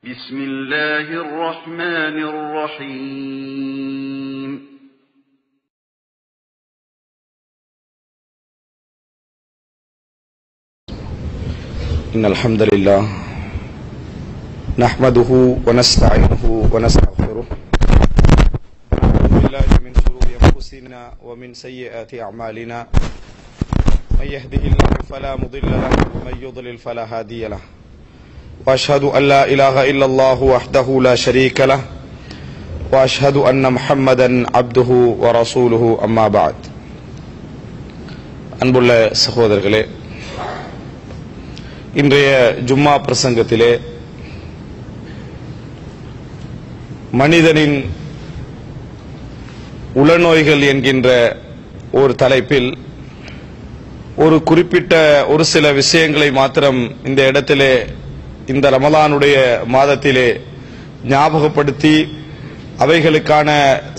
بسم الله الرحمن الرحيم إن الحمد لله نحمده ونستعينه ونستغفره ونعوذ بالله من شرور أنفسنا ومن سيئات أعمالنا من يهده الله فلا مضل له ومن يضلل فلا هادي له وأشهد أن لا إله إلا الله وحده لا شريك له وأشهد أن محمدا عبده ورسوله أما بعد அன்புள்ள சகோதரர்களே, இன்றைய ஜும்மா பிரசங்கத்திலே மனிதனின் உளநோய்கள் என்கின்ற ஒரு தலைப்பில் ஒரு குறிப்பிட்ட ஒரு சில விஷயங்களை மாத்திரம் இந்த இடத்திலே இந்த ரமலானுடைய மாதத்திலே ஞாபகப்படுத்தி அவைகளுக்கான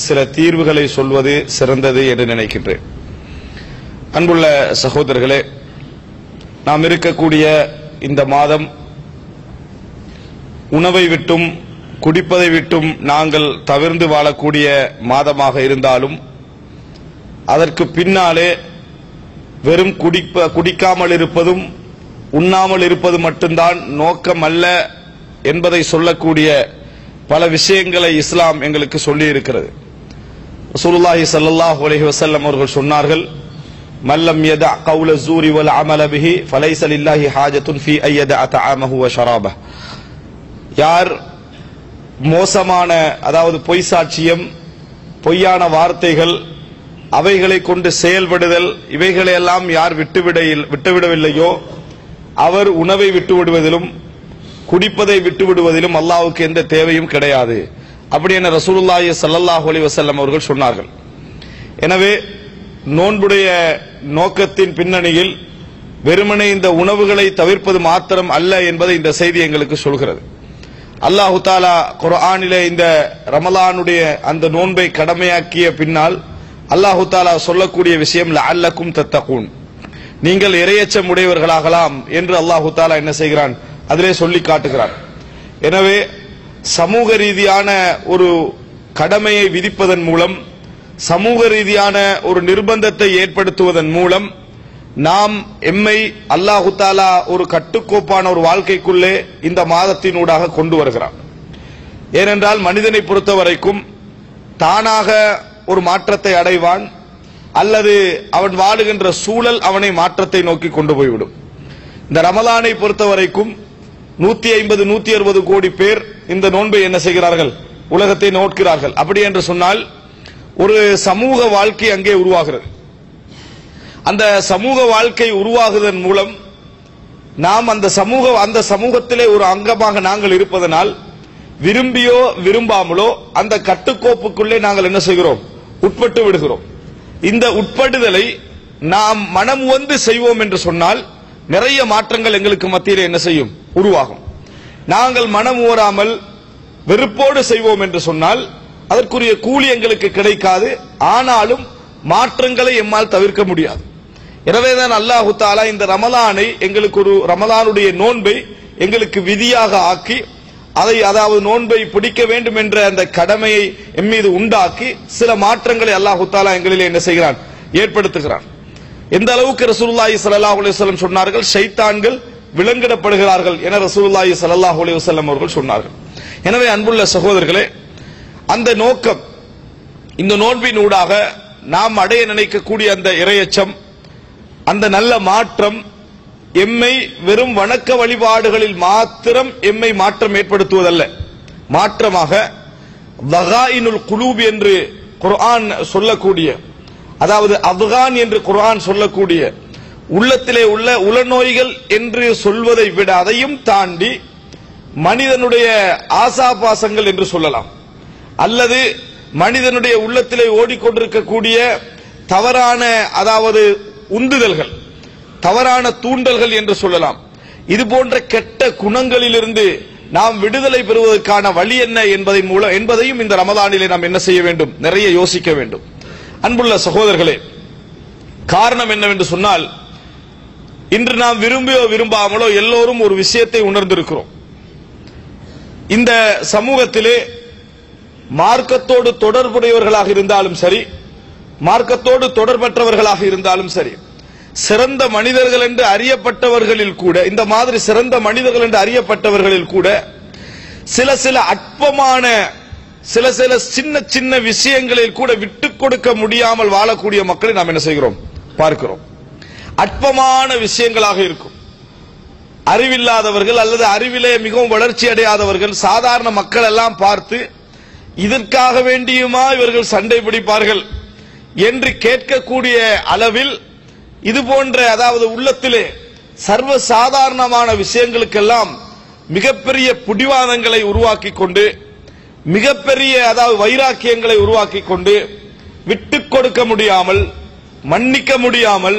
சில தீர்வுகளை சொல்வது சிறந்தது என்று நினைக்கின்றேன். அன்புள்ள சகோதரர்களே, நாம் இருக்கக்கூடிய இந்த மாதம் உணவை விட்டும் குடிப்பதை விட்டும் நாங்கள் தவிர்ந்து வாழக்கூடிய மாதமாக இருந்தாலும் அதற்கு பின்னாலே வெறும் குடிக்காமல் இருப்பதும் உண்ணாமல் இருப்பது மட்டும்தான் நோக்கம் அல்ல என்பதை சொல்லக்கூடிய பல விஷயங்களை இஸ்லாம் எங்களுக்கு சொல்லி இருக்கிறது. ரசூலுல்லாஹி ஸல்லல்லாஹு அலைஹி வஸல்லம் அவர்கள் சொன்னார்கள், மல்லம் யதா கௌல ஸூரி வல் அமல பிஹி ஃபலைஸ லில்லாஹி ஹாஜத்துன் ஃபீ அய்யதா தஆமஹு வ ஷராபஹு. யார் மோசமான, அதாவது பொய் சாட்சியம், பொய்யான வார்த்தைகள், அவைகளை கொண்டு செயல்படுதல், இவைகளையெல்லாம் யார் விட்டுவிடவில்லையோ அவர் உணவை விட்டுவிடுவதிலும் குடிப்பதை விட்டுவிடுவதிலும் அல்லாஹ்வுக்கு எந்த தேவையும் கிடையாது. அப்படி என ரசூலுல்லாஹி ஸல்லல்லாஹு அலைஹி வஸல்லம் அவர்கள் சொன்னார்கள். எனவே நோன்புடைய நோக்கத்தின் பின்னணியில் வெறுமனே இந்த உணவுகளை தவிர்ப்பது மாத்திரம் அல்ல என்பதை இந்த செய்தி எங்களுக்கு சொல்கிறது. அல்லாஹு தஆலா குர்ஆனிலே இந்த ரமலானுடைய அந்த நோன்பை கடமையாக்கிய பின்னால் அல்லாஹு தஆலா சொல்லக்கூடிய விஷயம் லஅல்லக்கும் தத்தகூன், நீங்கள் இறையச்சம் உடையவர்களாகலாம் என்று அல்லாஹு தஆலா என்ன செய்கிறான், அதிலே சொல்லி காட்டுகிறான். எனவே சமூக ரீதியான ஒரு கடமையை விதிப்பதன் மூலம், சமூக ரீதியான ஒரு நிர்பந்தத்தை ஏற்படுத்துவதன் மூலம் நாம் எம்மை அல்லாஹு தஆலா ஒரு கட்டுக்கோப்பான ஒரு வாழ்க்கைக்குள்ளே இந்த மாதத்தினூடாக கொண்டு வருகிறான். ஏனென்றால் மனிதனை பொறுத்தவரைக்கும் தானாக ஒரு மாற்றத்தை அடைவான் அல்லது அவன் வாழுகின்ற சூழல் அவனை மாற்றத்தை நோக்கி கொண்டு போய்விடும். இந்த ரமலானை பொறுத்தவரைக்கும் 150-160 கோடி பேர் இந்த நோன்பை என்ன செய்கிறார்கள், உலகத்தை நோக்கிறார்கள். அப்படி என்று சொன்னால் ஒரு சமூக வாழ்க்கை அங்கே உருவாகிறது. அந்த சமூக வாழ்க்கை உருவாகுவதன் மூலம் நாம் அந்த சமூகத்திலே ஒரு அங்கமாக நாங்கள் இருப்பதனால் விரும்பியோ விரும்பாமலோ அந்த கட்டுக்கோப்புக்குள்ளே நாங்கள் என்ன செய்கிறோம், உட்பட்டு விடுகிறோம். இந்த உட்படுதலை நாம் மனம் வந்து செய்வோம் என்று சொன்னால் நிறைய மாற்றங்கள் எங்களுக்கு மத்தியில் என்ன செய்யும், உருவாகும். நாங்கள் மனம் ஓராமல் வெறுப்போடு செய்வோம் என்று சொன்னால் அதற்குரிய கூலி எங்களுக்கு கிடைக்காது, ஆனாலும் மாற்றங்களை எம்மால் தவிர்க்க முடியாது. எனவேதான் அல்லாஹு தஆலா இந்த ரமலானை எங்களுக்கு ஒரு ரமலானுடைய நோன்பை எங்களுக்கு விதியாக ஆக்கி அதை, அதாவது நோன்பை பிடிக்க வேண்டும் என்ற அந்த கடமையை எம் மீது உண்டாக்கி சில மாற்றங்களை அல்லாஹு தஆலா எங்களிலே என்ன செய்கிறான், ஏற்படுத்துகிறான். எந்த அளவுக்கு ரசூலுல்லாஹி ஸல்லல்லாஹு அலைஹி வஸல்லம் சொன்னார்கள், ஷைத்தான்கள் விலங்கிடப்படுகிறார்கள் என ரசூலுல்லாஹி ஸல்லல்லாஹு அலைஹி வஸல்லம் அவர்கள் சொன்னார்கள். எனவே அன்புள்ள சகோதரர்களே, அந்த நோக்கம், இந்த நோன்பின் ஊடாக நாம் அடைய நினைக்கக்கூடிய அந்த இறையச்சம், அந்த நல்ல மாற்றம் எம்மை வெறும் வணக்க வழிபாடுகளில் மாத்திரம் எம்மை மாற்றம் ஏற்படுத்துவதல்ல, மாற்றமாக வகாயினுல் குலூப் என்று குர்ஆன் சொல்லக்கூடிய, அதாவது அப்கான் என்று குர்ஆன் சொல்லக்கூடிய உள்ளத்திலே உள்ள உளநோய்கள் என்று சொல்வதை விட அதையும் தாண்டி மனிதனுடைய ஆசாபாசங்கள் என்று சொல்லலாம், அல்லது மனிதனுடைய உள்ளத்திலே ஓடிக்கொண்டிருக்கக்கூடிய தவறான, அதாவது உந்துதல்கள், தவறான தூண்டல்கள் என்று சொல்லலாம். இது போன்ற கெட்ட குணங்களிலிருந்து நாம் விடுதலை பெறுவதற்கான வழி என்ன என்பதையும் இந்த ரமலானிலே நாம் என்ன செய்ய வேண்டும், நிறைய யோசிக்க வேண்டும். அன்புள்ள சகோதரர்களே, காரணம் என்னவென்று சொன்னால், இன்று நாம் விரும்பியோ விரும்பாமலோ எல்லோரும் ஒரு விஷயத்தை உணர்ந்திருக்கிறோம். இந்த சமூகத்திலே மார்க்கத்தோடு தொடர்புடையவர்களாக இருந்தாலும் சரி, மார்க்கத்தோடு தொடர்பற்றவர்களாக இருந்தாலும் சரி, சிறந்த மனிதர்கள் என்று அறியப்பட்டவர்களில் கூட, இந்த மாதிரி சிறந்த மனிதர்கள் என்று அறியப்பட்டவர்களில் கூட சில அற்பமான சில சின்ன சின்ன விஷயங்களில் கூட விட்டுக் கொடுக்க முடியாமல் வாழக்கூடிய மக்களை நாம் என்ன செய்கிறோம், பார்க்கிறோம். அற்பமான விஷயங்களாக இருக்கும். அறிவில்லாதவர்கள் அல்லது அறிவிலே மிகவும் வளர்ச்சி அடையாதவர்கள், சாதாரண மக்கள் எல்லாம் பார்த்து இதற்காக வேண்டியுமா இவர்கள் சண்டை பிடிப்பார்கள் என்று கேட்கக்கூடிய அளவில் இது போன்ற, அதாவது உள்ளத்திலே சர்வ சாதாரணமான விஷயங்களுக்கெல்லாம் மிகப்பெரிய புடிவாதங்களை உருவாக்கி கொண்டு, மிகப்பெரிய அதாவது வைராக்கியங்களை உருவாக்கி கொண்டு, விட்டுக் கொடுக்க முடியாமல், மன்னிக்க முடியாமல்,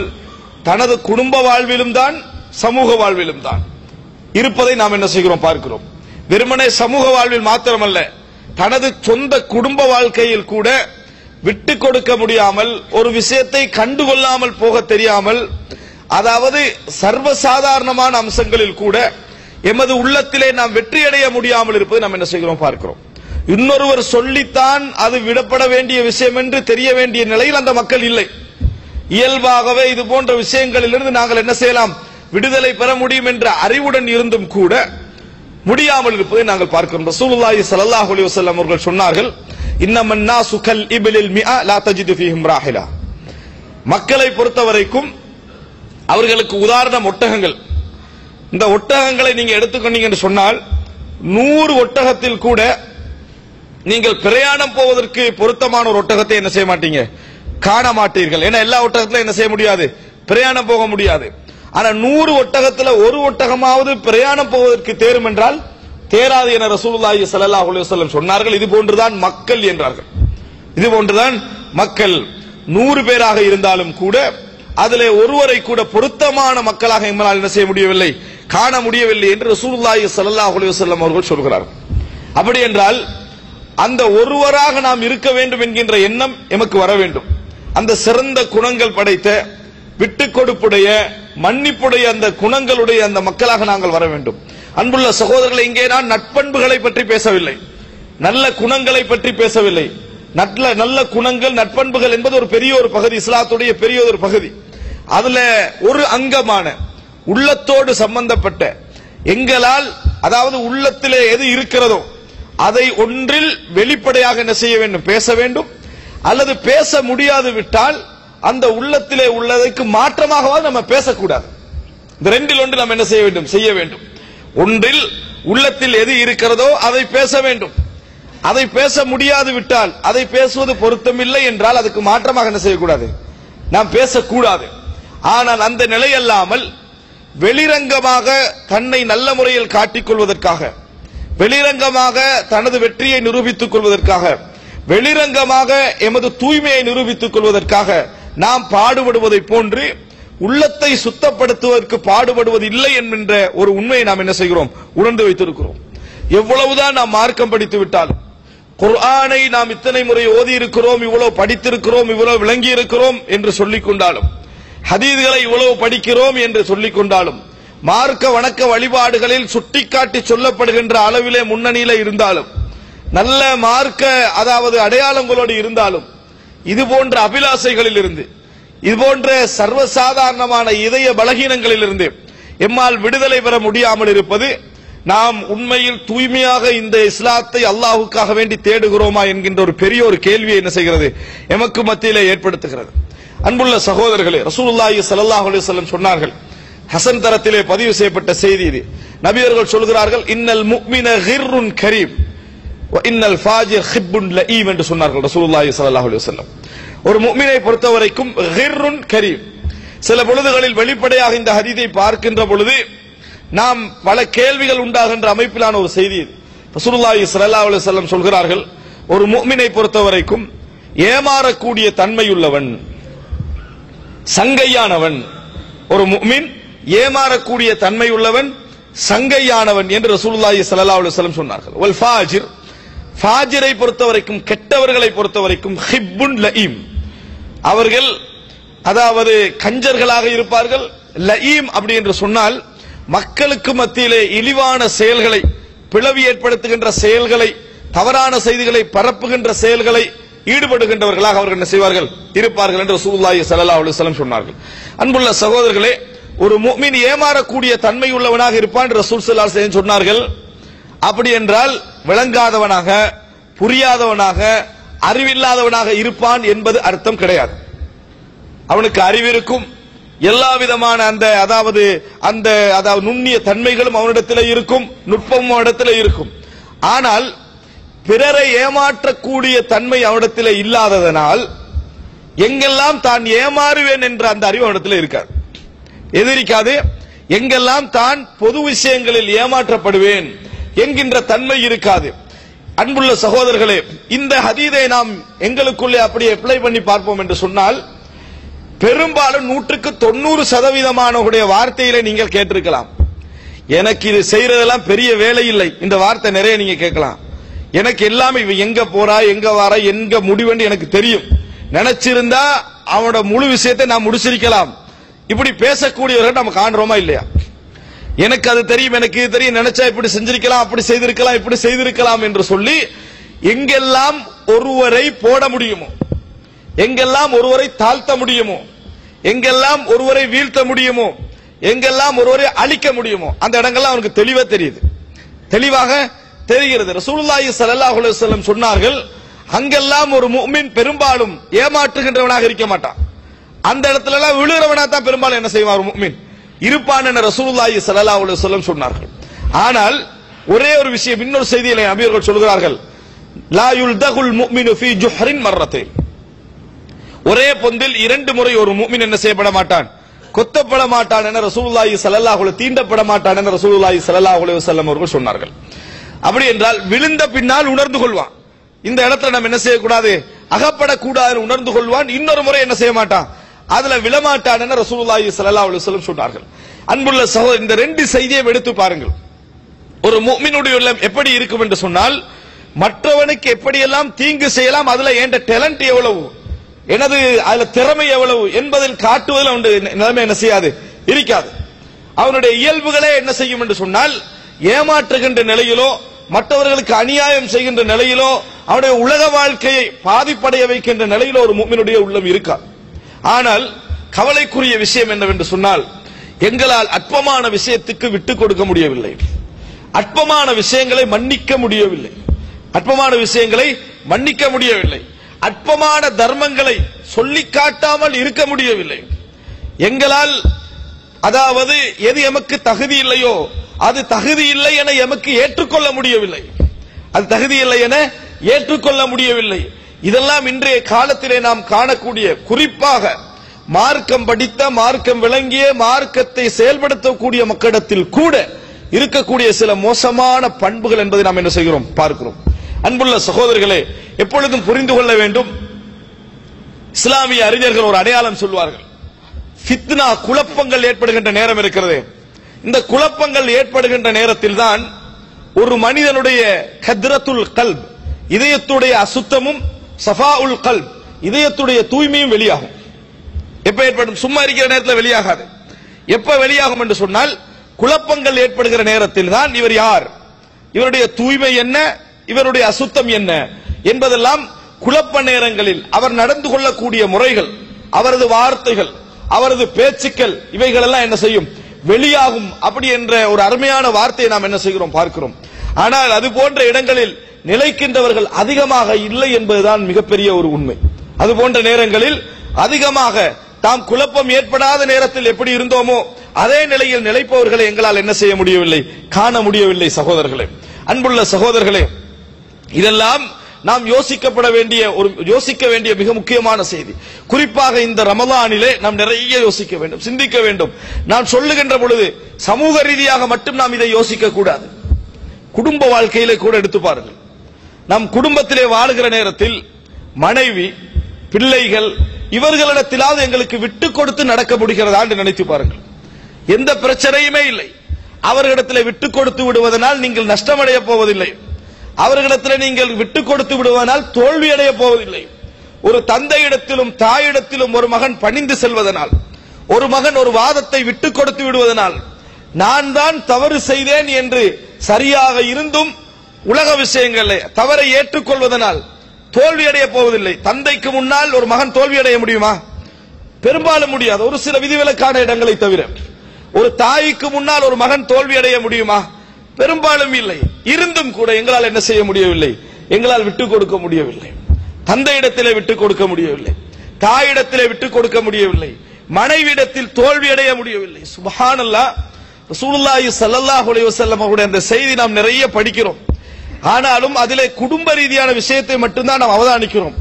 தனது குடும்ப வாழ்விலும் தான் சமூக வாழ்விலும் தான் இருப்பதை நாம் என்ன செய்கிறோம், பார்க்கிறோம். வெறுமனே சமூக வாழ்வில் மாத்திரமல்ல, தனது சொந்த குடும்ப வாழ்க்கையில் கூட விட்டுக் கொடுக்க முடியாமல், ஒரு விஷயத்தை கண்டுகொள்ளாமல் போக தெரியாமல், அதாவது சர்வசாதாரணமான அம்சங்களில் கூட எமது உள்ளத்திலே நாம் வெற்றியடைய முடியாமல் இருப்பதை நாம் என்ன செய்கிறோம், பார்க்கிறோம். இன்னொருவர் சொல்லித்தான் அது விடப்பட வேண்டிய விஷயம் என்று தெரிய வேண்டிய நிலையில் அந்த மக்கள் இல்லை. இயல்பாகவே இது போன்ற விஷயங்களிலிருந்து நாங்கள் என்ன செய்யலாம், விடுதலை பெற முடியும் என்ற அறிவுடன் இருந்தும் கூட முடியாமல் இருப்பதை நாங்கள் பார்க்கிறோம். ரசூலுல்லாஹி ஸல்லல்லாஹு அலைஹி வஸல்லம் அவர்கள் சொன்னார்கள், இன்னமன் நாசு கல் இபிலில் மிஆ லா தஜிது ஃபீஹிம் ராஹிலா. மக்களை பொறுத்தவரைக்கும் அவர்களுக்கு உதாரணம் ஒட்டகங்கள். இந்த ஒட்டகங்களை நீங்க எடுத்துக்கொண்டீங்க என்று சொன்னால் 100 ஒட்டகத்தில் கூட நீங்கள் பிரயாணம் போவதற்கு பொருத்தமான ஒரு ஒட்டகத்தை என்ன செய்ய மாட்டீங்க, காண மாட்டீர்கள். ஏன்னா எல்லா ஒட்டகத்திலும் என்ன செய்ய முடியாது, பிரயாணம் போக முடியாது. ஆனா 100 ஒட்டகத்துல ஒரு ஒட்டகமாவது பிரயாணம் போவதற்கு தேரும் என்றால் தேராது என ரசூலுல்லாஹி ஸல்லல்லாஹு அலைஹி வஸல்லம் சொன்னார்கள். இது போன்றுதான் மக்கள் என்றார்கள். இது போன்றுதான் மக்கள். 100 பேராக இருந்தாலும் கூட அதிலே ஒருவரை கூட பொருத்தமான மக்களாக எங்களால் என்ன செய்ய முடியவில்லை, காண முடியவில்லை என்று ரசூலுல்லாஹி ஸல்லல்லாஹு அலைஹி வஸல்லம் அவர்கள் சொல்கிறார்கள். அப்படி என்றால் அந்த ஒருவராக நாம் இருக்க வேண்டும் என்கின்ற எண்ணம் எமக்கு வர வேண்டும். அந்த சிறந்த குணங்கள் படைத்த, விட்டுக் கொடுப்புடைய, மன்னிப்புடைய அந்த குணங்களுடைய அந்த மக்களாக நாங்கள் வர வேண்டும். அன்புள்ள சகோதரர்களை, இங்கே நான் நட்பண்புகளை பற்றி பேசவில்லை, நல்ல குணங்களை பற்றி பேசவில்லை. நல்ல குணங்கள், நட்பண்புகள் என்பது ஒரு பெரிய ஒரு பகுதி, இஸ்லாத்துடைய பெரிய ஒரு பகுதி. அதுல ஒரு அங்கமான உள்ளத்தோடு சம்பந்தப்பட்ட, எங்களால் அதாவது உள்ளத்திலே எது இருக்கிறதோ அதை ஒன்றில் வெளிப்படையாக என்ன செய்ய வேண்டும், பேச வேண்டும். அல்லது பேச முடியாது விட்டால் அந்த உள்ளத்திலே உள்ளதற்கு மாற்றமாகவாது நம்ம பேசக்கூடாது. இந்த ரெண்டில் ஒன்று நாம் என்ன செய்ய வேண்டும், செய்ய வேண்டும். ஒன்றில் உள்ளத்தில் எது இருக்கிறதோ அதை பேச வேண்டும். அதை பேச முடியாது விட்டால், அதை பேசுவது பொருத்தமில்லை என்றால் அதுக்கு மாற்றமாக என்ன செய்யக்கூடாது, நாம் பேசக்கூடாது. ஆனால் அந்த நிலை அல்லாமல் வெளிரங்கமாக தன்னை நல்ல முறையில் காட்டிக் கொள்வதற்காக, வெளிரங்கமாக தனது வெற்றியை நிரூபித்துக் கொள்வதற்காக, வெளிரங்கமாக எமது தூய்மையை நிரூபித்துக் கொள்வதற்காக நாம் பாடுபடுவதை போன்று உள்ளத்தை சுத்தப்படுத்துவதற்கு பாடுபடுவது இல்லை என்கின்ற ஒரு உண்மையை நாம் என்ன செய்கிறோம், உணர்ந்து வைத்திருக்கிறோம். எவ்வளவுதான் நாம் மார்க்கம் படித்து விட்டாலும், குர்ஆனை நாம் இத்தனை முறை ஓதி இருக்கிறோம், இவ்வளவு படித்திருக்கிறோம், இவ்வளவு விளங்கி இருக்கிறோம் என்று சொல்லிக் கொண்டாலும், ஹதீஸ்களை இவ்வளவு படிக்கிறோம் என்று சொல்லிக் கொண்டாலும், மார்க்க வணக்க வழிபாடுகளில் சுட்டிக்காட்டி சொல்லப்படுகின்ற அளவிலே முன்னணியில இருந்தாலும், நல்ல மார்க்க அதாவது அடையாளங்களோடு இருந்தாலும், இது போன்ற அபிலாசைகளில் இருந்து, இது போன்ற சர்வசாதாரணமான இதய பலகீனங்களில் இருந்து எம்மால் விடுதலை பெற முடியாமல் இருப்பது, நாம் உண்மையில் தூய்மையாக இந்த இஸ்லாத்தை அல்லாஹ்வுக்காக வேண்டி தேடுகிறோமா என்கின்ற ஒரு பெரிய ஒரு கேள்வியை என்ன செய்கிறது, எமக்கு மத்தியிலே ஏற்படுத்துகிறது. அன்புள்ள சகோதரர்களே, ரசூலுல்லாஹி ஸல்லல்லாஹு அலைஹி வஸல்லம் சொன்னார்கள், ஹசன் தரத்திலே பதிவு செய்யப்பட்ட செய்தி இது. நபி அவர்கள் சொல்கிறார்கள், இன்னல் முஃமின கிர்ருன் கரீம் வ இன்னல் ஃபாஜிர் ஹிப்புன் லஈம் என்று சொன்னார்கள் ரசூலுல்லாஹி ஸல்லல்லாஹு அலைஹி வஸல்லம். ஒரு முஃமினை பொறுத்தவரைக்கும் கிர்ருன் கரீம். சில பொழுதுகளில் வெளிப்படையாக இந்த ஹதீஸை பார்க்கின்ற பொழுது நாம் பல கேள்விகள் உண்டாகின்ற அமைப்பிலான ஒரு செய்தி. ரசூலுல்லாஹி ஸல்லல்லாஹு அலைஹி வஸல்லம் சொல்கிறார்கள், ஒரு முஃமினை பொறுத்தவரைக்கும் ஏமாறக்கூடிய தன்மையுள்ளவன், சங்கையானவன். ஒரு முஃமின் ஏமாறக்கூடிய தன்மையுள்ளவன், சங்கையானவன் என்று ரசூலுல்லாஹி ஸல்லல்லாஹு அலைஹி வஸல்லம் சொன்னார்கள். வல் ஃபாஜிர், ஃபாஜிரை பொறுத்தவரைக்கும், கெட்டவர்களை பொறுத்தவரைக்கும் ஹிப்புன் லஈம், அவர்கள் அதாவது கஞ்சர்களாக இருப்பார்கள். லஈம் அப்படி என்று சொன்னால் மக்களுக்கு மத்தியிலே இழிவான செயல்களை, பிளவு ஏற்படுத்துகின்ற செயல்களை, தவறான செய்திகளை பரப்புகின்ற செயல்களை ஈடுபடுகின்றவர்களாக அவர்கள் என்ன செய்வார்கள், இருப்பார்கள் என்று ரசூலுல்லாஹி ஸல்லல்லாஹு அலைஹி வஸல்லம் சொன்னார்கள். அன்புள்ள சகோதரர்களே, ஒரு முஃமின் ஏமாறக்கூடிய தன்மை உள்ளவனாக இருப்பான் என்று ரசூல் ஸல்லல்லாஹு அலைஹி வஸல்லம் சொன்னார்கள். அப்படி என்றால் விளங்காதவனாக, புரியாதவனாக, அறிவில்லாதவனாக இருப்பான் என்பது அர்த்தம் கிடையாது. அவனுக்கு அறிவு இருக்கும், எல்லா விதமான அந்த நுண்ணிய தன்மைகளும் அவனிடத்தில் இருக்கும், நுட்பமும் அவனிடத்தில் இருக்கும். ஆனால் பிறரை ஏமாற்றக்கூடிய தன்மை அவனிடத்தில் இல்லாததனால் எங்கெல்லாம் தான் ஏமாறுவேன் என்ற அந்த அறிவு அவனிடத்தில் இருக்காது, எதிரிக்காது. எங்கெல்லாம் தான் பொது விஷயங்களில் ஏமாற்றப்படுவேன் என்கின்ற தன்மை இருக்காது. அன்புள்ள சகோதரர்களே, இந்த ஹதீதை நாம் எங்களுக்குள்ளே அப்படியே அப்ளை பண்ணி பார்ப்போம் என்று சொன்னால், பெரும்பாலும் 100% வார்த்தையிலே நீங்கள் கேட்டிருக்கலாம், எனக்கு இது செய்யறதெல்லாம் பெரிய வேலை இல்லை, இந்த வார்த்தை நிறைய நீங்க கேட்கலாம். எனக்கு எல்லாமே எங்க போறா, எங்க வாரா, எங்க முடிவுன்னு எனக்கு தெரியும், நினைச்சிருந்தா அவனோட முழு விஷயத்தை நான் முடிச்சிருக்கலாம். இப்படி பேசக்கூடியவர்கள் நம்ம காண்றோமா இல்லையா? எனக்கு அது தெரியும், எனக்கு இது தெரியும், நினைச்சா இப்படி செஞ்சிருக்கலாம், அப்படி செய்திருக்கலாம், இப்படி செய்திருக்கலாம் என்று சொல்லி எங்கெல்லாம் ஒருவரை போட முடியுமோ, எங்கெல்லாம் ஒருவரை தாழ்த்த முடியுமோ, எங்கெல்லாம் ஒருவரை வீழ்த்த முடியுமோ, எங்கெல்லாம் ஒருவரை அழிக்க முடியுமோ அந்த இடங்கள்லாம் அவனுக்கு தெளிவா தெரியுது, தெளிவாக தெரிகிறது. ரசூலுல்லாஹி ஸல்லல்லாஹு அலைஹி வஸல்லம் சொன்னார்கள், அங்கெல்லாம் ஒரு முஃமின் பெரும்பாலும் ஏமாற்றுகின்றவனாக இருக்க மாட்டான், அந்த இடத்துல எல்லாம் விழுகிறவனா தான் பெரும்பாலும் என்ன செய்வார் ஒரு முஃமின் இருப்பான் என ரசூலுல்லாஹி ஸல்லல்லாஹு அலைஹி வஸல்லம் சொன்னார்கள். ஆனால் ஒரே ஒரு விஷயம், இன்னொரு செய்தியிலே நபி அவர்கள் சொல்கிறார்கள், லா யுல்தகுல் முஃமினு ஃபீ ஜுஹ்ரின் மர்ரத்தைன், ஒரே பொந்தில் 2 முறை ஒரு முஃமின் என்ன செய்யப்பட மாட்டான், கொத்தப்பட மாட்டான் என ரசூலுல்லாஹி ஸல்லல்லாஹு அலைஹி தீண்டப்பட மாட்டான் என ரசூலுல்லாஹி ஸல்லல்லாஹு அலைஹி வஸல்லம் அவர்கள் சொன்னார்கள். அப்படி என்றால் விழுந்த பின்னால் உணர்ந்து கொள்வான், இந்த இடத்துல நம்ம என்ன செய்யக்கூடாது, அகப்படக்கூடாது உணர்ந்து கொள்வான், இன்னொரு முறை என்ன செய்ய மாட்டான், அதுல விழமாட்டான் என ரசூலுல்லாஹி ஸல்லல்லாஹு அலைஹி வஸல்லம் சொன்னார்கள். அன்புள்ள சகோதரர், இந்த 2 செய்தியை எடுத்து பாருங்கள். ஒரு முஃமினுடைய உள்ளம் எப்படி இருக்கும் என்று சொன்னால், மற்றவனுக்கு எப்படியெல்லாம் தீங்கு செய்யலாம், அதுல என்ற டேலண்ட் எவ்வளவு, எனது அதுல திறமை எவ்வளவு என்பதில் காட்டுவதில் அவனுடைய நிலைமை என்ன செய்யாது, இருக்காது. அவனுடைய இயல்புகளே என்ன செய்யும் என்று சொன்னால், ஏமாற்றுகின்ற நிலையிலோ, மற்றவர்களுக்கு அநியாயம் செய்கின்ற நிலையிலோ, அவனுடைய உலக வாழ்க்கையை பாதிப்படைய வைக்கின்ற நிலையிலோ ஒரு முஃமினுடைய உள்ளம் இருக்காது. ஆனால் கவலைக்குரிய விஷயம் என்னவென்று சொன்னால், எங்களால் அற்பமான விஷயத்துக்கு விட்டுக் கொடுக்க முடியவில்லை, அற்பமான விஷயங்களை மன்னிக்க முடியவில்லை, அற்பமான விஷயங்களை மன்னிக்க முடியவில்லை, அற்பமான தர்மங்களை சொல்லி காட்டாமல் இருக்க முடியவில்லை. எங்களால் எது எமக்கு தகுதி இல்லையோ அது தகுதி இல்லை என எமக்கு ஏற்றுக்கொள்ள முடியவில்லை, அது தகுதி இல்லை என ஏற்றுக்கொள்ள முடியவில்லை. இதெல்லாம் இன்றைய காலத்திலே நாம் காணக்கூடிய, குறிப்பாக மார்க்கம் படித்த, மார்க்கம் விளங்கிய, மார்க்கத்தை செயல்படுத்தக்கூடிய மக்களிடத்தில் கூட இருக்கக்கூடிய சில மோசமான பண்புகள் என்பதை நாம் என்ன செய்கிறோம், பார்க்கிறோம். அன்புள்ள சகோதரர்களே, எப்பொழுதும் புரிந்து கொள்ள வேண்டும், இஸ்லாமிய அறிஞர்கள் ஒரு அடையாளம் சொல்வார்கள், ஃபித்னா, குழப்பங்கள் ஏற்படுகின்ற நேரம் இருக்கிறது. இந்த குழப்பங்கள் ஏற்படுகின்ற நேரத்தில் தான் ஒரு மனிதனுடைய கத்ரத்துல் கல்ப், இதயத்துடைய அசுத்தமும், சஃபாஉல் கல்ப், இதயத்துடைய தூய்மையும் வெளியாகும். எப்ப ஏற்படும், சும்மா இருக்கிற நேரத்தில் வெளியாகாது. எப்ப வெளியாகும் என்று சொன்னால், குழப்பங்கள் ஏற்படுகிற நேரத்தில் தான் இவர் யார், இவருடைய தூய்மை என்ன, இவருடைய அசுத்தம் என்ன என்பதெல்லாம் குழப்ப நேரங்களில் அவர் நடந்து கொள்ளக்கூடிய முறைகள், அவரது வார்த்தைகள், அவரது பேச்சுக்கள், இவைகள் எல்லாம் என்ன செய்யும், வெளியாகும். அப்படி என்ற ஒரு அருமையான வார்த்தையை நாம் என்ன செய்கிறோம், பார்க்கிறோம். ஆனால் அது போன்ற இடங்களில் நிலைக்கின்றவர்கள் அதிகமாக இல்லை என்பதுதான் மிகப்பெரிய ஒரு உண்மை. அது போன்ற நேரங்களில் அதிகமாக தாம் குழப்பம் ஏற்படாத நேரத்தில் எப்படி இருந்தோமோ அதே நிலையில் நிலைப்பவர்களை எங்களால் என்ன செய்ய முடியவில்லை, காண முடியவில்லை. சகோதரர்களே, அன்புள்ள சகோதரர்களே, இதெல்லாம் நாம் யோசிக்க வேண்டிய மிக முக்கியமான செய்தி. குறிப்பாக இந்த ரமலானிலே நாம் நிறைய யோசிக்க வேண்டும், சிந்திக்க வேண்டும். நாம் சொல்லுகின்ற பொழுது சமூக ரீதியாக மட்டும் நாம் இதை யோசிக்க கூடாது, குடும்ப வாழ்க்கையிலே கூட எடுத்து பாருங்கள். நம் குடும்பத்திலே வாழுகிற நேரத்தில் மனைவி, பிள்ளைகள், இவர்களிடத்திலாவது எங்களுக்கு விட்டு கொடுத்து நடக்க முடிகிறதா என்று நினைத்து பாருங்கள். எந்த பிரச்சனையுமே இல்லை, அவர்களிடத்தில் விட்டு கொடுத்து விடுவதனால் நீங்கள் நஷ்டமடைய போவதில்லை, அவர்களிடத்தில் நீங்கள் விட்டு கொடுத்து விடுவதனால் தோல்வி அடைய போவதில்லை. ஒரு தந்தையிடத்திலும் தாயிடத்திலும் ஒரு மகன் பணிந்து செல்வதனால், ஒரு மகன் ஒரு வாதத்தை விட்டு கொடுத்து விடுவதனால், நான் தான் தவறு செய்தேன் என்று சரியாக இருந்தும் உலக விஷயங்களிலே தவறை ஏற்றுக்கொள்வதனால் தோல்வியடைய போவதில்லை. தந்தைக்கு முன்னால் ஒரு மகன் தோல்வியடைய முடியுமா? பெரும்பாலும் முடியாது, ஒரு சில விதிவிலக்கான இடங்களை தவிர. ஒரு தாய்க்கு முன்னால் ஒரு மகன் தோல்வியடைய முடியுமா? பெரும்பாலும் இல்லை. இருந்தும் கூட எங்களால் என்ன செய்ய முடியவில்லை? எங்களால் விட்டுக் கொடுக்க முடியவில்லை. தந்தையிடத்திலே விட்டுக் கொடுக்க முடியவில்லை, தாயிடத்திலே விட்டுக் கொடுக்க முடியவில்லை, மனைவியிடத்தில் தோல்வியடைய முடியவில்லை. சுப்ஹானல்லாஹ். ரசூலுல்லாஹி ஸல்லல்லாஹு அலைஹி வஸல்லம் அவருடைய அந்த செய்தி நாம் நிறைய படிக்கிறோம். ஆனாலும் அதிலே குடும்ப ரீதியான விஷயத்தை மட்டும்தான் நாம் அவதானிக்கிறோம்.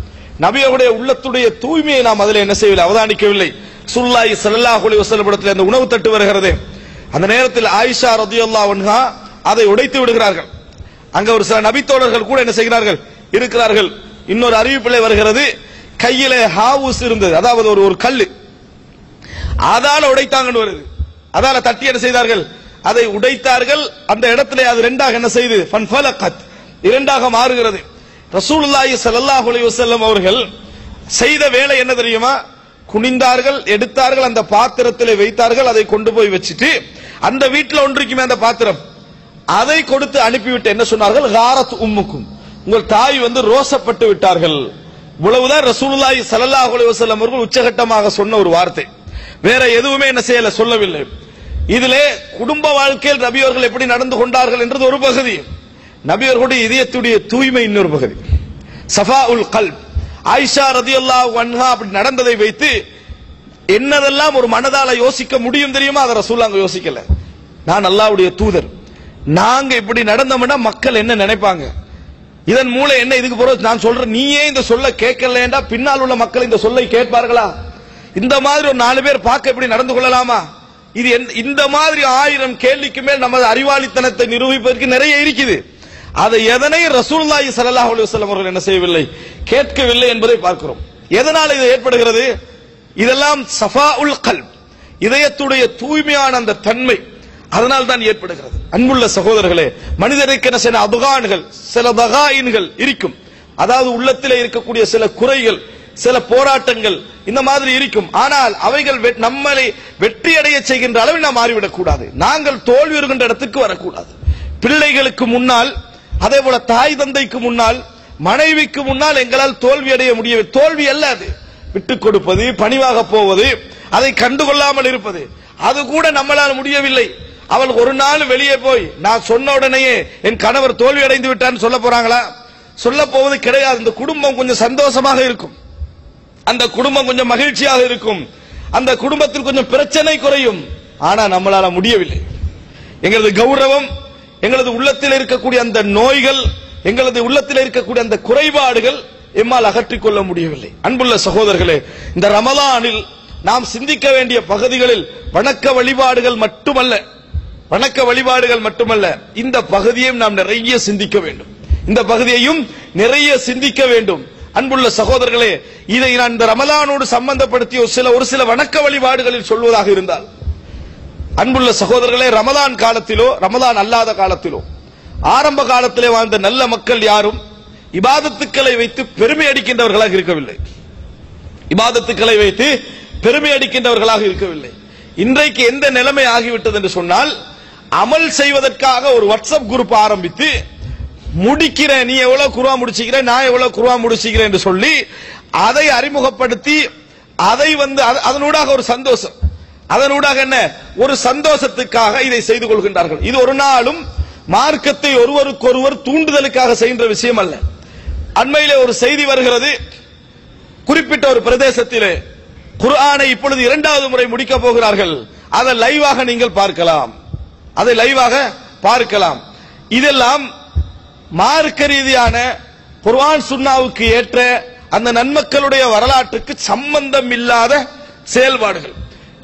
நபி அவருடைய உள்ளத்துடைய தூய்மையை நாம் அதில் என்ன செய்யவில்லை, அவதானிக்கவில்லை. ரசூலுல்லாஹி ஸல்லல்லாஹு அலைஹி வஸல்லம் இடத்தில் அந்த உணவு தட்டு வருகிறது. அந்த நேரத்தில் ஆயிஷா ரலியல்லாஹு அன்ஹா அதை உடைத்து விடுகிறார்கள். அங்க ஒரு சில நபித்தோழர்கள் கூட என்ன செய்கிறார்கள், இருக்கிறார்கள். இன்னொரு அறிவிப்பிலே வருகிறது, கையிலே ஹாவுஸ் இருந்தது, அதாவது ஒரு கல்லு, அதால உடைத்தாங்கன்னு வருது. அதால தட்டி என்ன செய்தார்கள், அதை உடைத்தார்கள். அந்த இடத்திலே அது ரெண்டாக என்ன செய்து, ஃபன்ஃபலகத், இரண்டாக மாறுகிறது. ரசூலுல்லாஹி ஸல்லல்லாஹு அலைஹி வஸல்லம் அவர்கள் செய்த வேலை என்ன தெரியுமா? குனிந்தார்கள், எடுத்தார்கள், அந்த பாத்திரத்திலே வைத்தார்கள், அதை கொண்டு போய் வச்சுட்டு அந்த வீட்டில் ஒன்றிக்குமே அந்த பாத்திரம், அதை கொடுத்து அனுப்பிவிட்டு என்ன சொன்னார்கள், காரத் உம்முக்கும், உங்கள் தாய் ரோசப்பட்டு விட்டார்கள். இவ்வளவுதான் ரசூலுல்லாஹி ஸல்லல்லாஹு அலைஹி வஸல்லம் அவர்கள் உச்சகட்டமாக சொன்ன ஒரு வார்த்தை. வேற எதுவுமே என்ன செய்யல, சொல்லவில்லை. இதிலே குடும்ப வாழ்க்கையில் நபி அவர்கள் எப்படி நடந்து கொண்டார்கள் என்றது ஒரு பகுதி, நபி அவர்களுடைய இதயத்துடைய தூய்மை இன்னொரு பகுதி. சஃபாஉல் கல்ப். ஆயிஷா ரலியல்லாஹு அன்ஹா அப்படி நடந்ததை வைத்து என்னதெல்லாம் ஒரு மனதால யோசிக்க முடியும் தெரியுமா? அதை ரசூலுல்லாஹ் யோசிக்கல. நான் அல்லாஹ்வுடைய தூதர், நாங்க இப்படி நடந்தோம்னா மக்கள் என்ன நினைப்பாங்க, இதன் மூலம் என்ன இதுக்கு போறது, நான் சொல்றேன், நீயே இந்த சொல்ல கேட்கலண்டா பின்னால் உள்ள மக்கள் இந்த சொல்லை கேட்பார்களா? இந்த மாதிரி ஒரு 4 பேர் பார்க்க எப்படி நடந்து கொள்ளலாமா? இது இந்த மாதிரி 1000 கேள்விக்கு மேல் நமது அறிவாளித்தனத்தை நிரூபிப்பதற்கு நிறைய இருக்குது. அதை எதனை ரசூலுல்லாஹி ஸல்லல்லாஹு அலைஹி வஸல்லம் அவர்கள் என்ன செய்யவில்லை, கேட்கவில்லை என்பதை பார்க்கிறோம். எதனால் இது ஏற்படுகிறது? இதெல்லாம் சஃபாஉல் கல்ப், இதயத்துடைய தூய்மையான அந்த தன்மை, அதனால் தான் ஏற்படுகிறது. அன்புள்ள சகோதரர்களே, மனிதருக்கு என்ன செய்ய அபகான்கள், சில தகாயின்கள் இருக்கும், அதாவது உள்ளத்திலே இருக்கக்கூடிய சில குறைகள், சில போராட்டங்கள் இந்த மாதிரி இருக்கும். ஆனால் அவைகள் நம்மளை வெற்றி அடைய செய்கின்ற அளவில் நாம் மாறிவிடக் கூடாது. நாங்கள் தோல்வி வருகின்ற இடத்துக்கு வரக்கூடாது. பிள்ளைகளுக்கு முன்னால், அதே போல தாய் தந்தைக்கு முன்னால், மனைவிக்கு முன்னால் எங்களால் தோல்வி அடைய முடியவில்லை. தோல்வி அல்ல அது, விட்டுக் கொடுப்பது, பணிவாக போவது, அதை கண்டுகொள்ளாமல் இருப்பது, அது கூட நம்மளால் முடியவில்லை. அவள் ஒரு நாள் வெளியே போய் நான் சொன்ன உடனேயே என் கணவர் தோல்வி அடைந்து விட்டான்னு சொல்ல போறாங்களா? சொல்ல போவது கிடையாது. இந்த குடும்பம் கொஞ்சம் சந்தோஷமாக இருக்கும், அந்த குடும்பம் கொஞ்சம் மகிழ்ச்சியாக இருக்கும், அந்த குடும்பத்தில் கொஞ்சம் பிரச்சனை குறையும். ஆனா நம்மளால முடியவில்லை. எங்களது கௌரவம், எங்களது உள்ளத்தில் இருக்கக்கூடிய அந்த நோய்கள், எங்களது உள்ளத்தில் இருக்கக்கூடிய அந்த குறைபாடுகள் எம்மால் அகற்றிக் கொள்ள முடியவில்லை. அன்புள்ள சகோதரர்களே, இந்த ரமலானில் நாம் சிந்திக்க வேண்டிய பகுதிகளில் வணக்க வழிபாடுகள் மட்டுமல்ல, வணக்க வழிபாடுகள் மட்டுமல்ல, இந்த பகுதியையும் நாம் நிறைய சிந்திக்க வேண்டும். இந்த பகுதியையும் நிறைய சிந்திக்க வேண்டும். அன்புள்ள சகோதரர்களே, இதை நான் இந்த ரமலானோடு சம்பந்தப்படுத்திய ஒரு சில வணக்க வழிபாடுகளில் சொல்வதாக இருந்தால், அன்புள்ள சகோதரர்களே, ரமலான் காலத்திலோ ரமலான் அல்லாத காலத்திலோ ஆரம்ப காலத்திலே வாழ்ந்த நல்ல மக்கள் யாரும் இபாதத்துக்களை வைத்து பெருமை அடிக்கின்றவர்களாக இருக்கவில்லை. இபாதத்துக்களை வைத்து பெருமை அடிக்கின்றவர்களாக இருக்கவில்லை. இன்றைக்கு எந்த நிலைமை ஆகிவிட்டது என்று சொன்னால், அமல் செய்வதற்காக ஒரு வாட்ஸ்அப் குரூப் ஆரம்பித்து, முடிக்கிறேன், நீ எவ்வளவு குர்ஆன் முடிச்சிக்கிற, நான் எவ்வளவு குர்ஆன் முடிச்சிக்கிறேன் என்று சொல்லி அதை அறிமுகப்படுத்தி, அதை அதனூடாக ஒரு சந்தோஷம், அதனூடாக என்ன ஒரு சந்தோஷத்துக்காக இதை செய்து கொள்கின்றார்கள். இது ஒரு நாளும் மார்க்கத்தை ஒருவருக்கொருவர் தூண்டுதலுக்காக செய்கின்ற விஷயம் அல்ல. அண்மையிலே ஒரு செய்தி வருகிறது, குறிப்பிட்ட ஒரு பிரதேசத்திலே குர்ஆனை இப்பொழுது 2வது முறை முடிக்க போகிறார்கள். அதை லைவாக நீங்கள் பார்க்கலாம், அதை லைவாக பார்க்கலாம். இதெல்லாம் மார்க்க ரீதியான குர்ஆன் சுன்னாவுக்கு ஏற்ற அந்த நன்மக்களுடைய வரலாற்றுக்கு சம்பந்தம் இல்லாத செயல்பாடுகள்.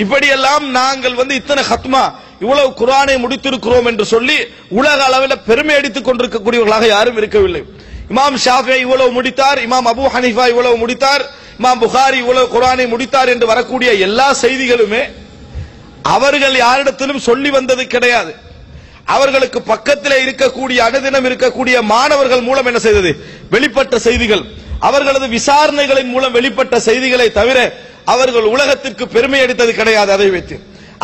இப்படியெல்லாம் நாங்கள் இத்தனை ஹத்மா, இவ்வளவு குர்ஆனை முடித்திருக்கிறோம் என்று சொல்லி உலக அளவில் பெருமை அடித்துக் கொண்டிருக்கக்கூடியவர்களாக யாரும் இருக்கவில்லை. இமாம் ஷாஃபி இவ்வளவு முடித்தார், இமாம் அபூ ஹனீஃபா இவ்வளவு முடித்தார், இமாம் புகாரி இவ்வளவு குர்ஆனை முடித்தார் என்று வரக்கூடிய எல்லா செய்திகளுமே அவர்கள் யாரிடத்திலும் சொல்லி வந்தது கிடையாது. அவர்களுக்கு பக்கத்தில் இருக்கக்கூடிய அனுதினம் இருக்கக்கூடிய மாணவர்கள் மூலம் என்ன செய்தது, வெளிப்பட்ட செய்திகள், அவர்களது விசாரணைகளின் மூலம் வெளிப்பட்ட செய்திகளை தவிர அவர்கள் உலகத்திற்கு பெருமை அடித்தது கிடையாது. அதை வைத்து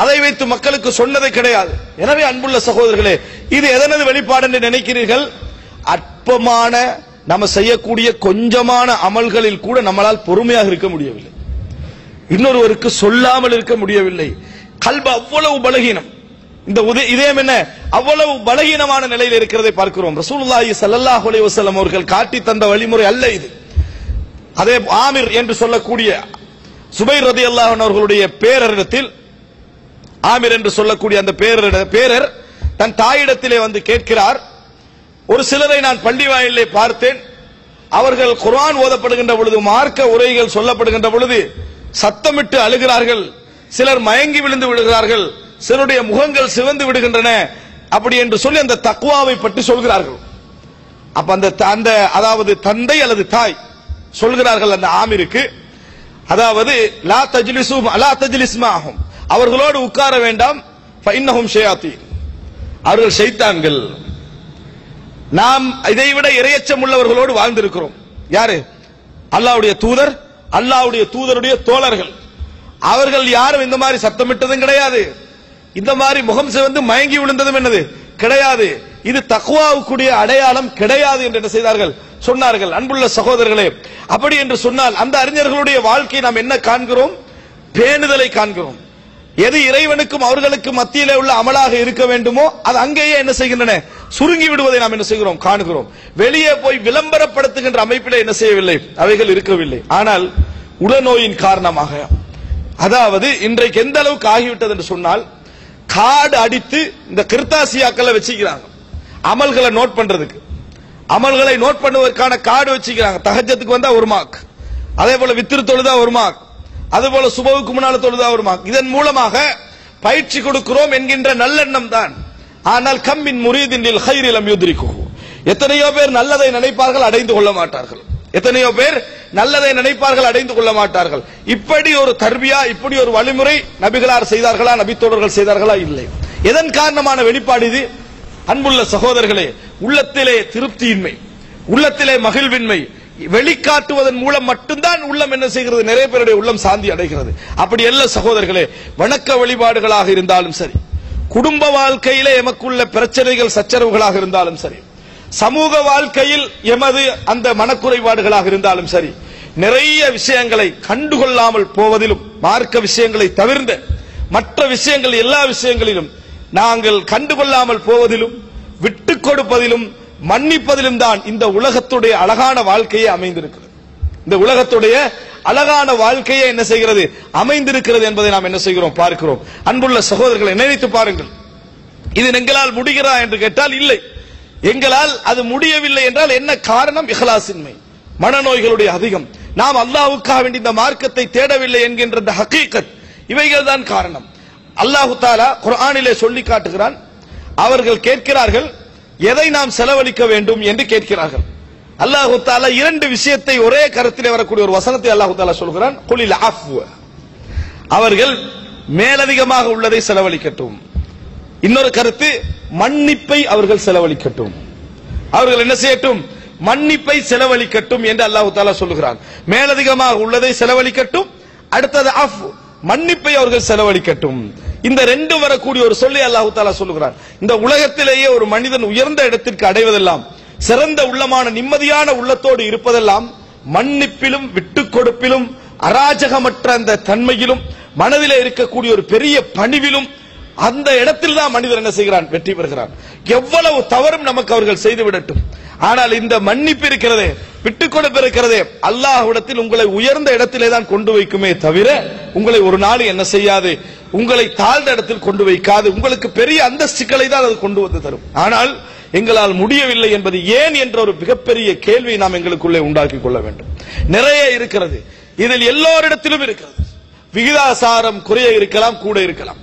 அதை வைத்து மக்களுக்கு சொன்னதே கிடையாது. எனவே அன்புள்ள சகோதரர்களே, இது எதனது வெளிப்பாடு என்று நினைக்கிறீர்கள்? அற்பமான நம்ம செய்யக்கூடிய கொஞ்சமான அமல்களில் கூட நம்மளால் பொறுமையாக இருக்க முடியவில்லை, இன்னொருவருக்கு சொல்லாமல் இருக்க முடியவில்லை. கல்பு அவ்வளவு பலகீனம், இந்த இதயம் என்ன அவ்வளவு பலகீனமான நிலையில் இருக்கிறதை பார்க்கிறோம். ரசூலுல்லாஹி ஸல்லல்லாஹு அலைஹி வஸல்லம் அவர்கள் காட்டி தந்த வழிமுறை அல்ல இது. அதே ஆமிர் என்று சொல்லக்கூடிய சுபைர் ரலியல்லாஹு அன்ஹு அவர்களுடைய பேரரிடத்தில், ஆமிர் என்று சொல்லக்கூடிய அந்த பேரர் தன் தாயிடத்திலே வந்து கேட்கிறார், ஒரு சிலரை நான் பள்ளி வாயிலே பார்த்தேன், அவர்கள் குர்ஆன் ஓதப்படுகின்ற பொழுது, மார்க்க உரைகள் சொல்லப்படுகின்ற பொழுது சத்தமிட்டு அழுகிறார்கள், சிலர் மயங்கி விழுந்து விடுகிறார்கள், சிலருடைய முகங்கள் சிவந்து விடுகின்றன, அப்படி என்று சொல்லி அந்த தக்வாவை பற்றி சொல்கிறார்கள். அப்ப அந்த அதாவது தந்தை அல்லது தாய் சொல்கிறார்கள் அந்த ஆமிருக்கு, அதாவது லா தஜ்லிஸுஹும் அலா தஜ்லிஸ் மஅஹும், அவர்களோடு உட்கார வேண்டாம், ஃபஇன்னஹும் ஷயாத்தீன், அவர்கள் ஷைத்தான்கள். நாம் இதைவிட இரையச்சம் உள்ளவர்களோடு வாழ்ந்திருக்கிறோம். யாரு? அல்லாஹ்வுடைய தூதர், அல்லாஹ்வுடைய தூதருடைய தோழர்கள். அவர்கள் யாரும் இந்த மாதிரி சத்தமிட்டதும் கிடையாது, இந்த மாதிரி முகம் சிவந்து மயங்கி விழுந்ததும் என்னது கிடையாது. இது தக்வாவுக்குரிய அடையாளம் கிடையாது என்று என்ன செய்தார்கள்? சொன்னார்கள். அன்புள்ள சகோதரர்களே, அப்படி என்று சொன்னால் அந்த அறிஞர்களுடைய வாழ்க்கையை நாம் என்ன காண்கிறோம்? பேணுதலை காண்கிறோம். எது இறைவனுக்கும் அவர்களுக்கு மத்தியிலே உள்ள அமலாக இருக்க வேண்டுமோ அது அங்கேயே என்ன செய்கின்றன? சுருங்கி விடுவதை நாம் என்ன செய்கிறோம்? காணுகிறோம். வெளியே போய் விளம்பரப்படுத்துகின்ற அமைப்பிலே என்ன செய்யவில்லை, அவைகள் இருக்கவில்லை. ஆனால் உடனோயின் காரணமாக, அதாவது இன்றைக்கு எந்த அளவுக்கு ஆகிவிட்டது என்று சொன்னால், கார்டு அடித்து இந்த கிர்தாசியாக்களை வச்சுக்கிறாங்க அமல்களை நோட் பண்றதுக்கு. அமல்களை நோட் பண்ணுவதற்கான கார்டு வச்சுக்கிறாங்க. தஹஜ்ஜத்துக்கு வந்தா ஒரு மார்க், அதே போல வித்ரு தொழுதா ஒரு மார்க், அதே போல சுபவுக்கு முன்னால தொழுதா ஒரு மார்க். இதன் மூலமாக பயிற்சி கொடுக்கிறோம் என்கின்ற நல்லெண்ணம் தான். ஆனால் கம்மின் முரீதின் லில் கைரி லம் யுத்ரிகுஹு, எத்தனையோ பேர் நல்லதை நினைப்பார்கள், அடைந்து கொள்ள மாட்டார்கள். எத்தனையோ பேர் நல்லதை நினைப்பார்கள், அடைந்து கொள்ள மாட்டார்கள். இப்படி ஒரு தர்பியா, இப்படி ஒரு வழிமுறை நபிகளார் செய்தார்களா, நபித்தோழர்கள் செய்தார்களா? இல்லை. எதன் காரணமான வெளிப்பாடு இது? அன்புள்ள சகோதரர்களே, உள்ளத்திலே திருப்தியின்மை, உள்ளத்திலே மகிழ்வின்மை வெளிக்காட்டுவதன் மூலம் மட்டும்தான் உள்ளம் என்ன செய்கிறது? நிறைய பேருடைய உள்ளம் சாந்தி அடைகிறது. அப்படி அல்ல சகோதரர்களே. வணக்க வழிபாடுகளாக இருந்தாலும் சரி, குடும்ப வாழ்க்கையிலே எமக்குள்ள பிரச்சனைகள் சச்சரவுகளாக இருந்தாலும் சரி, சமூக வாழ்க்கையில் எமது அந்த மனக்குறைபாடுகளாக இருந்தாலும் சரி, நிறைய விஷயங்களை கண்டுகொள்ளாமல் போவதிலும், மார்க்க விஷயங்களை தவிர்ந்த மற்ற விஷயங்கள் எல்லா விஷயங்களிலும் நாங்கள் கண்டுகொள்ளாமல் போவதிலும், விட்டுக் கொடுப்பதிலும், மன்னிப்பதிலும் தான் இந்த உலகத்துடைய அழகான வாழ்க்கையே அமைந்திருக்கிறது. இந்த உலகத்துடைய அழகான வாழ்க்கையே என்ன செய்கிறது? அமைந்திருக்கிறது என்பதை நாம் என்ன செய்கிறோம்? பார்க்கிறோம். அன்புள்ள சகோதரர்களை, நினைத்து பாருங்கள். இது எங்களால் முடிகிறதா என்று கேட்டால் இல்லை. எங்களால் அது முடியவில்லை என்றால் என்ன காரணம்? இஹ்லாஸின்மை, மனநோய்களுடைய அதிகம், நாம் அல்லாஹ்வுக்காக வேண்டி இந்த மார்க்கத்தை தேடவில்லை என்கின்ற இந்த ஹகீகத், இவைகள் தான் காரணம். அல்லாஹ் தஆலா குர்ஆனிலே சொல்லி காட்டுகிறான். அவர்கள் கேட்கிறார்கள், எதை நாம் செலவழிக்க வேண்டும் என்று கேட்கிறார்கள். அல்லாஹ் தஆலா இரண்டு விஷயத்தை ஒரே கருத்திலே வரக்கூடிய ஒரு வசனத்தை அல்லாஹ் தஆலா சொல்கிறான். குலில் அஃப்வ, அவர்கள் மேலதிகமாக உள்ளதை செலவழிக்கட்டும். இன்னொரு கருத்து, மன்னிப்பை அவர்கள் செலவழிக்கட்டும். அவர்கள் என்ன செய்யட்டும்? மன்னிப்பை செலவழிக்கட்டும் என்று அல்லாஹ் தஆலா சொல்லுகிறான். மேலதிகமாக உள்ளதை செலவழிக்கட்டும், அடுத்தது அஃப், மன்னிப்பை அவர்கள் செலவழிக்கட்டும். இந்த ரெண்டு வரக்கூடிய ஒரு சொல்லி அல்லாஹ் தஆலா சொல்லுகிறான். இந்த உலகத்திலேயே ஒரு மனிதன் உயர்ந்த இடத்திற்கு அடைவதெல்லாம், சிறந்த உள்ளமான நிம்மதியான உள்ளத்தோடு இருப்பதெல்லாம் மன்னிப்பிலும் விட்டுக் கொடுப்பிலும் அராஜகமற்ற அந்த தன்மையிலும் மனதிலே இருக்கக்கூடிய ஒரு பெரிய பணிவிலும் அந்த இடத்தில் தான் மனிதன் என்ன செய்கிறான்? வெற்றி பெறுகிறான். எவ்வளவு தவறும் நமக்கு அவர்கள் செய்து விடட்டும், ஆனால் இந்த மன்னிப்பு இருக்கிறதே, விட்டுக் கொடுப்பு இருக்கிறதே, அல்லாஹ்விடத்தில் உங்களை உயர்ந்த இடத்திலே தான் கொண்டு வைக்குமே தவிர உங்களை ஒரு நாள் என்ன செய்யாது? உங்களை தாழ்ந்த இடத்தில் கொண்டு வைக்காது. உங்களுக்கு பெரிய அந்தஸ்துக்களை தான் அது கொண்டு வந்து தரும். ஆனால் எங்களால் முடியவில்லை என்பது ஏன் என்ற ஒரு மிகப்பெரிய கேள்வியை நாம் எங்களுக்குள்ளே உண்டாக்கி கொள்ள வேண்டும். நிறைய இருக்கிறது, இதில் எல்லோரிடத்திலும் இருக்கிறது. விகிதாசாரம் குறைய இருக்கலாம், கூட இருக்கலாம்.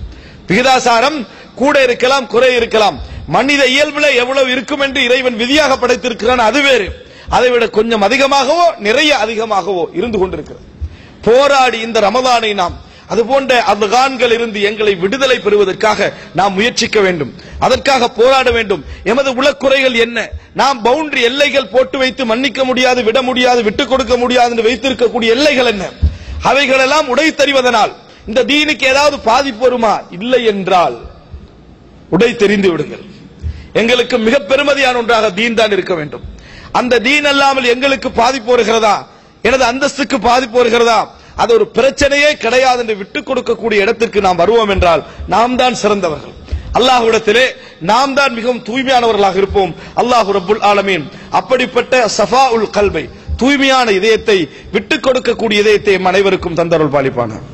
விகிதாசாரம் கூட இருக்கலாம், குறை இருக்கலாம். மனித இயல்புல எவ்வளவு இருக்கும் என்று இறைவன் விதியாக படைத்திருக்கிறான், அது வேறு. அதை விட கொஞ்சம் அதிகமாகவோ நிறைய அதிகமாகவோ இருந்து கொண்டிருக்கிறது. போராடி இந்த ரமதானை நாம் அதுபோன்ற ஆப்கான்கள் இருந்து எங்களை விடுதலை பெறுவதற்காக நாம் முயற்சிக்க வேண்டும், அதற்காக போராட வேண்டும். எமது உளக்குறைகள் என்ன? நாம் பவுண்டரி எல்லைகள் போட்டு வைத்து மன்னிக்க முடியாது, விட முடியாது, விட்டுக் கொடுக்க முடியாது என்று வைத்திருக்கக்கூடிய எல்லைகள் என்ன? அவைகளெல்லாம் உடைத்தறிவதனால் இந்த தீனுக்கு ஏதாவது பாதிப்பு வருமா? இல்லை என்றால் உடை தெரிந்து விடுங்கள். எங்களுக்கு மிக பெருமதியான ஒன்றாக தீன் தான் இருக்க வேண்டும். அந்த தீன் அல்லாமல் எங்களுக்கு பாதிப்பு வருகிறதா, எனது அந்தஸ்துக்கு பாதிப்பு வருகிறதா, அது ஒரு பிரச்சனையே கிடையாது என்று விட்டுக் கொடுக்கக்கூடிய இடத்திற்கு நாம் வருவோம் என்றால் நாம் தான் சிறந்தவர்கள். அல்லாஹ்விடத்திலே நாம் தான் மிகவும் தூய்மையானவர்களாக இருப்போம். அல்லாஹ் ரப்புல் ஆலமீன் அப்படிப்பட்ட சஃபாஉல் கல்பை, தூய்மையான இதயத்தை, விட்டுக் கொடுக்கக்கூடிய இதயத்தை அனைவருக்கும் தந்தருள் பாலிப்பானார்.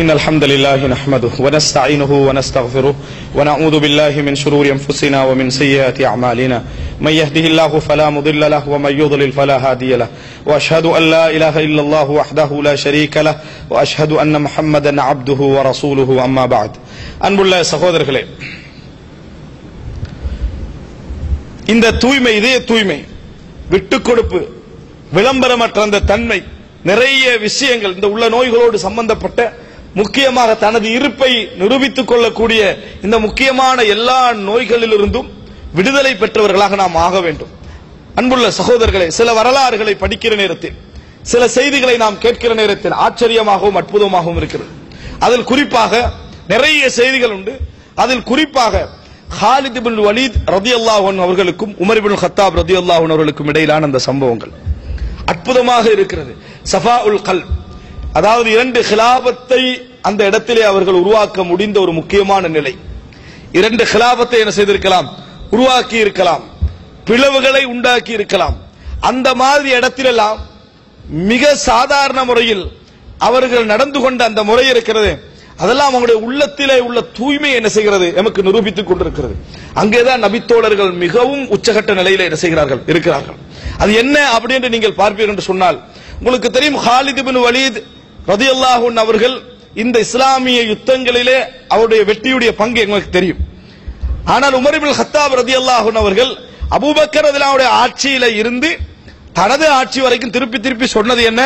إن الحمد لله نحمده ونستعينه ونستغفره ونعوذ بالله من شرور أنفسنا ومن سيئات أعمالنا من يهده الله فلا مضل له ومن يضلل فلا هادي له وأشهد أن لا إله إلا الله وحده لا شريك له وأشهد أن محمدا عبده ورسوله أما بعد. அன்புள்ள சகோதரர்களே, இந்த தூய்மை, இதய தூய்மை, விட்டுக் கொடுப்பு, விளம்பரமற்ற அந்த தன்மை, நிறைய விஷயங்கள் இந்த உள்ள நோய்களோடு சம்பந்தப்பட்ட, முக்கியமாக தனது இருப்பை நிரூபித்துக் கொள்ளக்கூடிய இந்த முக்கியமான எல்லா நோய்களிலிருந்தும் விடுதலை பெற்றவர்களாக நாம் ஆக வேண்டும். அன்புள்ள சகோதரர்களே, சில வரலாறுகளை படிக்கிற நேரத்தில், சில செய்திகளை நாம் கேட்கிற நேரத்தில் ஆச்சரியமாகவும் அற்புதமாகவும் இருக்கிறது. அதில் குறிப்பாக நிறைய செய்திகள் உண்டு. அதில் குறிப்பாக காலித் இப்னு வலீத் ரலியல்லாஹு அன்ஹு அவர்களுக்கும் உமர் இப்னு கத்தாப் ரலியல்லாஹு அன்ஹு அவர்களுக்கும் இடையிலான அந்த சம்பவங்கள் அற்புதமாக இருக்கிறது. சஃபாஉல் கல்ப், அதாவது இரண்டு கிலாபத்தை அந்த இடத்திலே அவர்கள் உருவாக்க முடிந்த ஒரு முக்கியமான நிலை. இரண்டு கிலாபத்தை என்ன செய்திருக்கலாம்? உருவாக்கி இருக்கலாம், பிளவுகளை உண்டாக்கி இருக்கலாம். அந்த மாதிரி இடத்திலெல்லாம் மிக சாதாரண முறையில் அவர்கள் நடந்து கொண்ட அந்த முறை இருக்கிறது, அதெல்லாம் அவங்களுடைய உள்ளத்திலே உள்ள தூய்மை என்ன செய்கிறது? நமக்கு நிரூபித்துக் கொண்டிருக்கிறது. அங்கேதான் நபித்தோழர்கள் மிகவும் உச்சகட்ட நிலையில என்ன செய்கிறார்கள்? இருக்கிறார்கள். அது என்ன அப்படி என்று நீங்கள் பார்ப்பீர்கள் என்று சொன்னால், உங்களுக்கு தெரியும், காலித் இப்னு வலீத் ரலியல்லாஹு அன்ஹு அவர்கள் இந்த இஸ்லாமிய யுத்தங்களிலே அவருடைய வெற்றியுடைய பங்கு எங்களுக்கு தெரியும். ஆனால் உமர் இப்னு கத்தாப் ரலியல்லாஹு அன்ஹு அவர்கள் அபூபக்கர் ரலியல்லாஹு அன்ஹு ஆட்சியில இருந்து தனது ஆட்சி வரைக்கும் திருப்பி திருப்பி சொன்னது என்ன?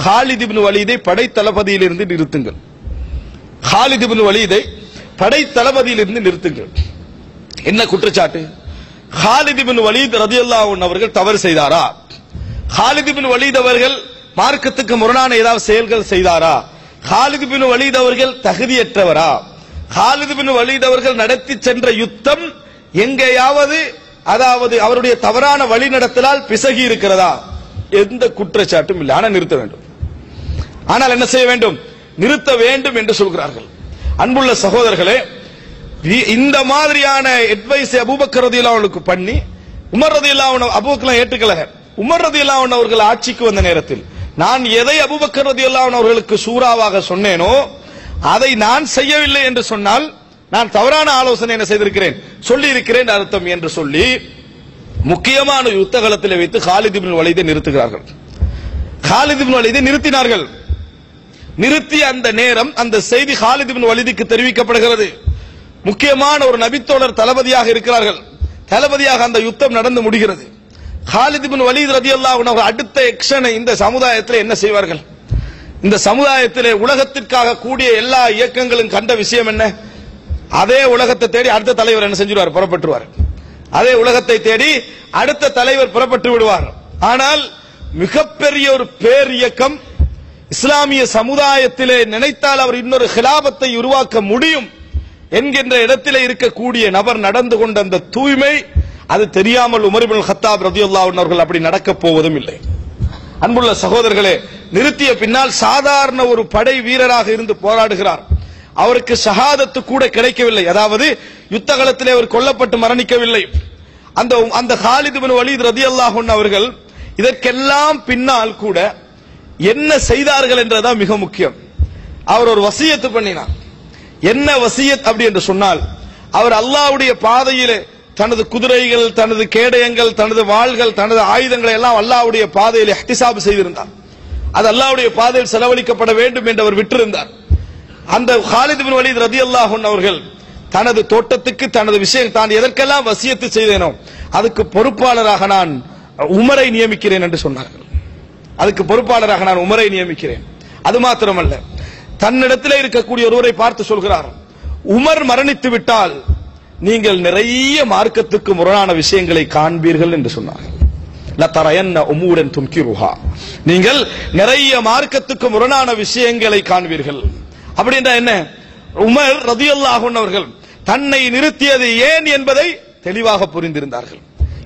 காலித் இப்னு வலீதை படை தளபதியில் இருந்து நிறுத்துங்கள், காலித் இப்னு வலீதை படை தளபதியில் இருந்து நிறுத்துங்கள். என்ன குற்றச்சாட்டு? காலித் இப்னு வலீத் ரலியல்லாஹு அன்ஹு அவர்கள் தவறு செய்தாரா? காலித் இப்னு வலீத் அவர்கள் மார்க்கத்துக்கு முரணான ஏதாவது செயல்கள் செய்தாரா? காலித் இப்னு வலீத் அவர்கள் தகுதியற்றவரா? காலித் இப்னு வலீத் அவர்கள் நடத்தி சென்ற யுத்தம் எங்கேயாவது, அதாவது அவருடைய தவறான வழிநடத்தலால் பிசகி இருக்கிறதா? எந்த குற்றச்சாட்டும் இல்லை. ஆனால் நிறுத்த வேண்டும். ஆனால் என்ன செய்ய வேண்டும்? நிறுத்த வேண்டும் என்று சொல்கிறார்கள். அன்புள்ள சகோதரர்களே, இந்த மாதிரியான அட்வைஸ் அபூபக்கர் ரலியல்லாஹு அன்ஹு பண்ணி உமர் ரலியல்லாஹு அன்ஹு, அபூபக்கர் ஏற்றுக்கல, உமர் ரலியல்லாஹு அன்ஹு அவர்கள் ஆட்சிக்கு வந்த நேரத்தில் நான் எதை அபூபக்கர் ரலியல்லாஹு அன்ஹு அவர்களுக்கு சூராவாக சொன்னேனோ அதை நான் செய்யவில்லை என்று சொன்னால் நான் தவறான ஆலோசனை என்ன செய்திருக்கிறேன்? சொல்லி இருக்கிறேன் அர்த்தம் என்று சொல்லி முக்கியமான யுத்த களத்தில் வைத்து காலித் இப்னு வலீதை நிறுத்துகிறார்கள். காலித் இப்னு வலீதை நிறுத்தினார்கள். நிறுத்திய அந்த நேரம் அந்த செய்தி காலித் இப்னு வலீதுக்கு தெரிவிக்கப்படுகிறது. முக்கியமான ஒரு நபித்தோழர் தளபதியாக இருக்கிறார்கள். தளபதியாக அந்த யுத்தம் நடந்து முடிகிறது. காலித் இப்னு வலீத் ரலியல்லாஹு அன்ஹு அடுத்த எக்ஷனை இந்த சமுதாயத்தில் என்ன செய்வார்கள்? இந்த சமுதாயத்திலே உலகத்திற்காக கூடிய எல்லா இயக்கங்களும் கண்ட விஷயம் என்ன? அதே உலகத்தை தேடி அடுத்த தலைவர் என்ன செஞ்சிருவார்? புறப்பட்டுருவார். அதே உலகத்தை தேடி அடுத்த தலைவர் புறப்பட்டு விடுவார். ஆனால் மிகப்பெரிய ஒரு பேர் இயக்கம் இஸ்லாமிய சமுதாயத்திலே நினைத்தால் அவர் இன்னொரு கிலாபத்தை உருவாக்க முடியும் என்கின்ற இடத்திலே இருக்கக்கூடிய நபர் நடந்து கொண்ட அந்த தூய்மை, அது தெரியாமல் உமர் இப்னு கத்தாப் ரலியல்லாஹு அன்ஹு அவர்கள் அப்படி நடக்கப் போவதும் இல்லை. அன்புள்ள சகோதரர்களே, நிறுத்திய பின்னால் சாதாரண ஒரு படை வீரராக இருந்து போராடுகிறார். அவருக்கு ஷஹாதத்து கூட கிடைக்கவில்லை. அதாவது யுத்த களத்திலே அவர் கொல்லப்பட்டு மரணிக்கவில்லை. அந்த காலித் இப்னு வலீத் ரலியல்லாஹு அன்ஹு அவர்கள் இதற்கெல்லாம் பின்னால் கூட என்ன செய்தார்கள் என்றதான் மிக முக்கியம். அவர் ஒரு வசியத்து பண்ணினார். என்ன வசியத் அப்படி என்று சொன்னால், அவர் அல்லாஹ்வுடைய பாதையிலே தனது குதிரைகள், தனது கேடயங்கள், தனது வாள்கள், தனது ஆயுதங்களை எல்லாம் அல்லாஹ்வுடைய பாதையில் இஹ்திசாப் செய்திருந்தார். அது அல்லாஹ்வுடைய பாதையில் செலவழிக்கப்பட வேண்டும் என்று அவர் விட்டிருந்தார். அந்த காலித் இப்னு வலீத் ரலியல்லாஹு அன்ஹு அவர்கள் தனது தோட்டத்துக்கு தனது விஷயம் தான் எதற்கெல்லாம் வசியத்து செய்தேனோ அதுக்கு பொறுப்பாளராக நான் உமரை நியமிக்கிறேன் என்று சொன்னார்கள். அதுக்கு பொறுப்பாளராக நான் உமரை நியமிக்கிறேன். அது மாத்திரமல்ல, தன்னிடத்தில் இருக்கக்கூடிய ஒருவரை பார்த்து சொல்கிறார், உமர் மரணித்து விட்டால் நீங்கள் நிறைய மார்க்கத்துக்கு முரணான விஷயங்களை காண்பீர்கள் என்று சொன்னார்கள். லதரயன்ன உமூரன் துன்கிருஹா, நீங்கள் நிறைய மார்க்கத்துக்கு முரணான விஷயங்களை காண்பீர்கள். அப்படின்னா என்ன? உமர் ரலியல்லாஹு அன்ஹு அவர்கள் தன்னை நிறுத்தியது ஏன் என்பதை தெளிவாக புரிந்திருந்தார்கள்.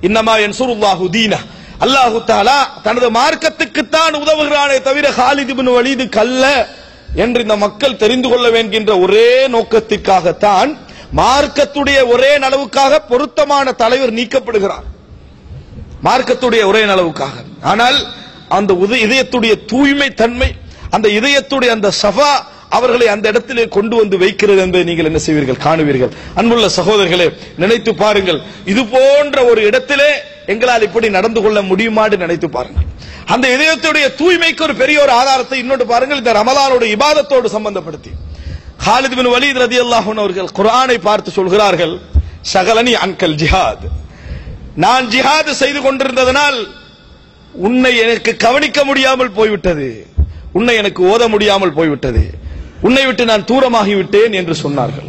இன்னமா யன்சுருல்லாஹு தீனஹு, அல்லாஹு தஆலா தனது மார்க்கத்துக்குத்தான் உதவுகிறானே தவிர காலித் இப்னு வலீதுக்கு அல்ல என்று இந்த மக்கள் தெரிந்து கொள்ள வேண்டிய ஒரே நோக்கத்திற்காகத்தான், மார்க்கத்துடைய ஒரே நலவுக்காக பொருத்தமான தலைவர் நீக்கப்படுகிறார், மார்க்கத்துடைய ஒரே நலவுக்காக. ஆனால் அந்த இதயத்துடைய தூய்மை தன்மை, அந்த இதயத்துடைய அந்த சஃபா அவர்களை அந்த இடத்திலே கொண்டு வந்து வைக்கிறது என்பதை நீங்கள் என்ன செய்வீர்கள், காணுவீர்கள். அன்புள்ள சகோதரர்களே, நினைத்து பாருங்கள், இது போன்ற ஒரு இடத்திலே எங்களால் இப்படி நடந்து கொள்ள முடியுமா என்று நினைத்து பாருங்கள். அந்த இதயத்துடைய தூய்மைக்கு ஒரு பெரிய ஒரு ஆதாரத்தை இன்னொன்று பாருங்கள். இந்த ரமலானுடைய இபாதத்தோடு சம்பந்தப்படுத்தி காலித் பின் வலீத் ரலியல்லாஹு அன்ஹு அவர்கள் குர்ஆனை பார்த்து சொல்கிறார்கள், ஷகலனி அன்கல் ஜிஹாத், நான் ஜிஹாத் செய்து கொண்டிருந்ததனால் உன்னை எனக்கு கவனிக்க முடியாமல் போய்விட்டது, உன்னை எனக்கு ஓத முடியாமல் போய்விட்டது, உன்னை விட்டு நான் தூரமாகி விட்டேன் என்று சொன்னார்கள்.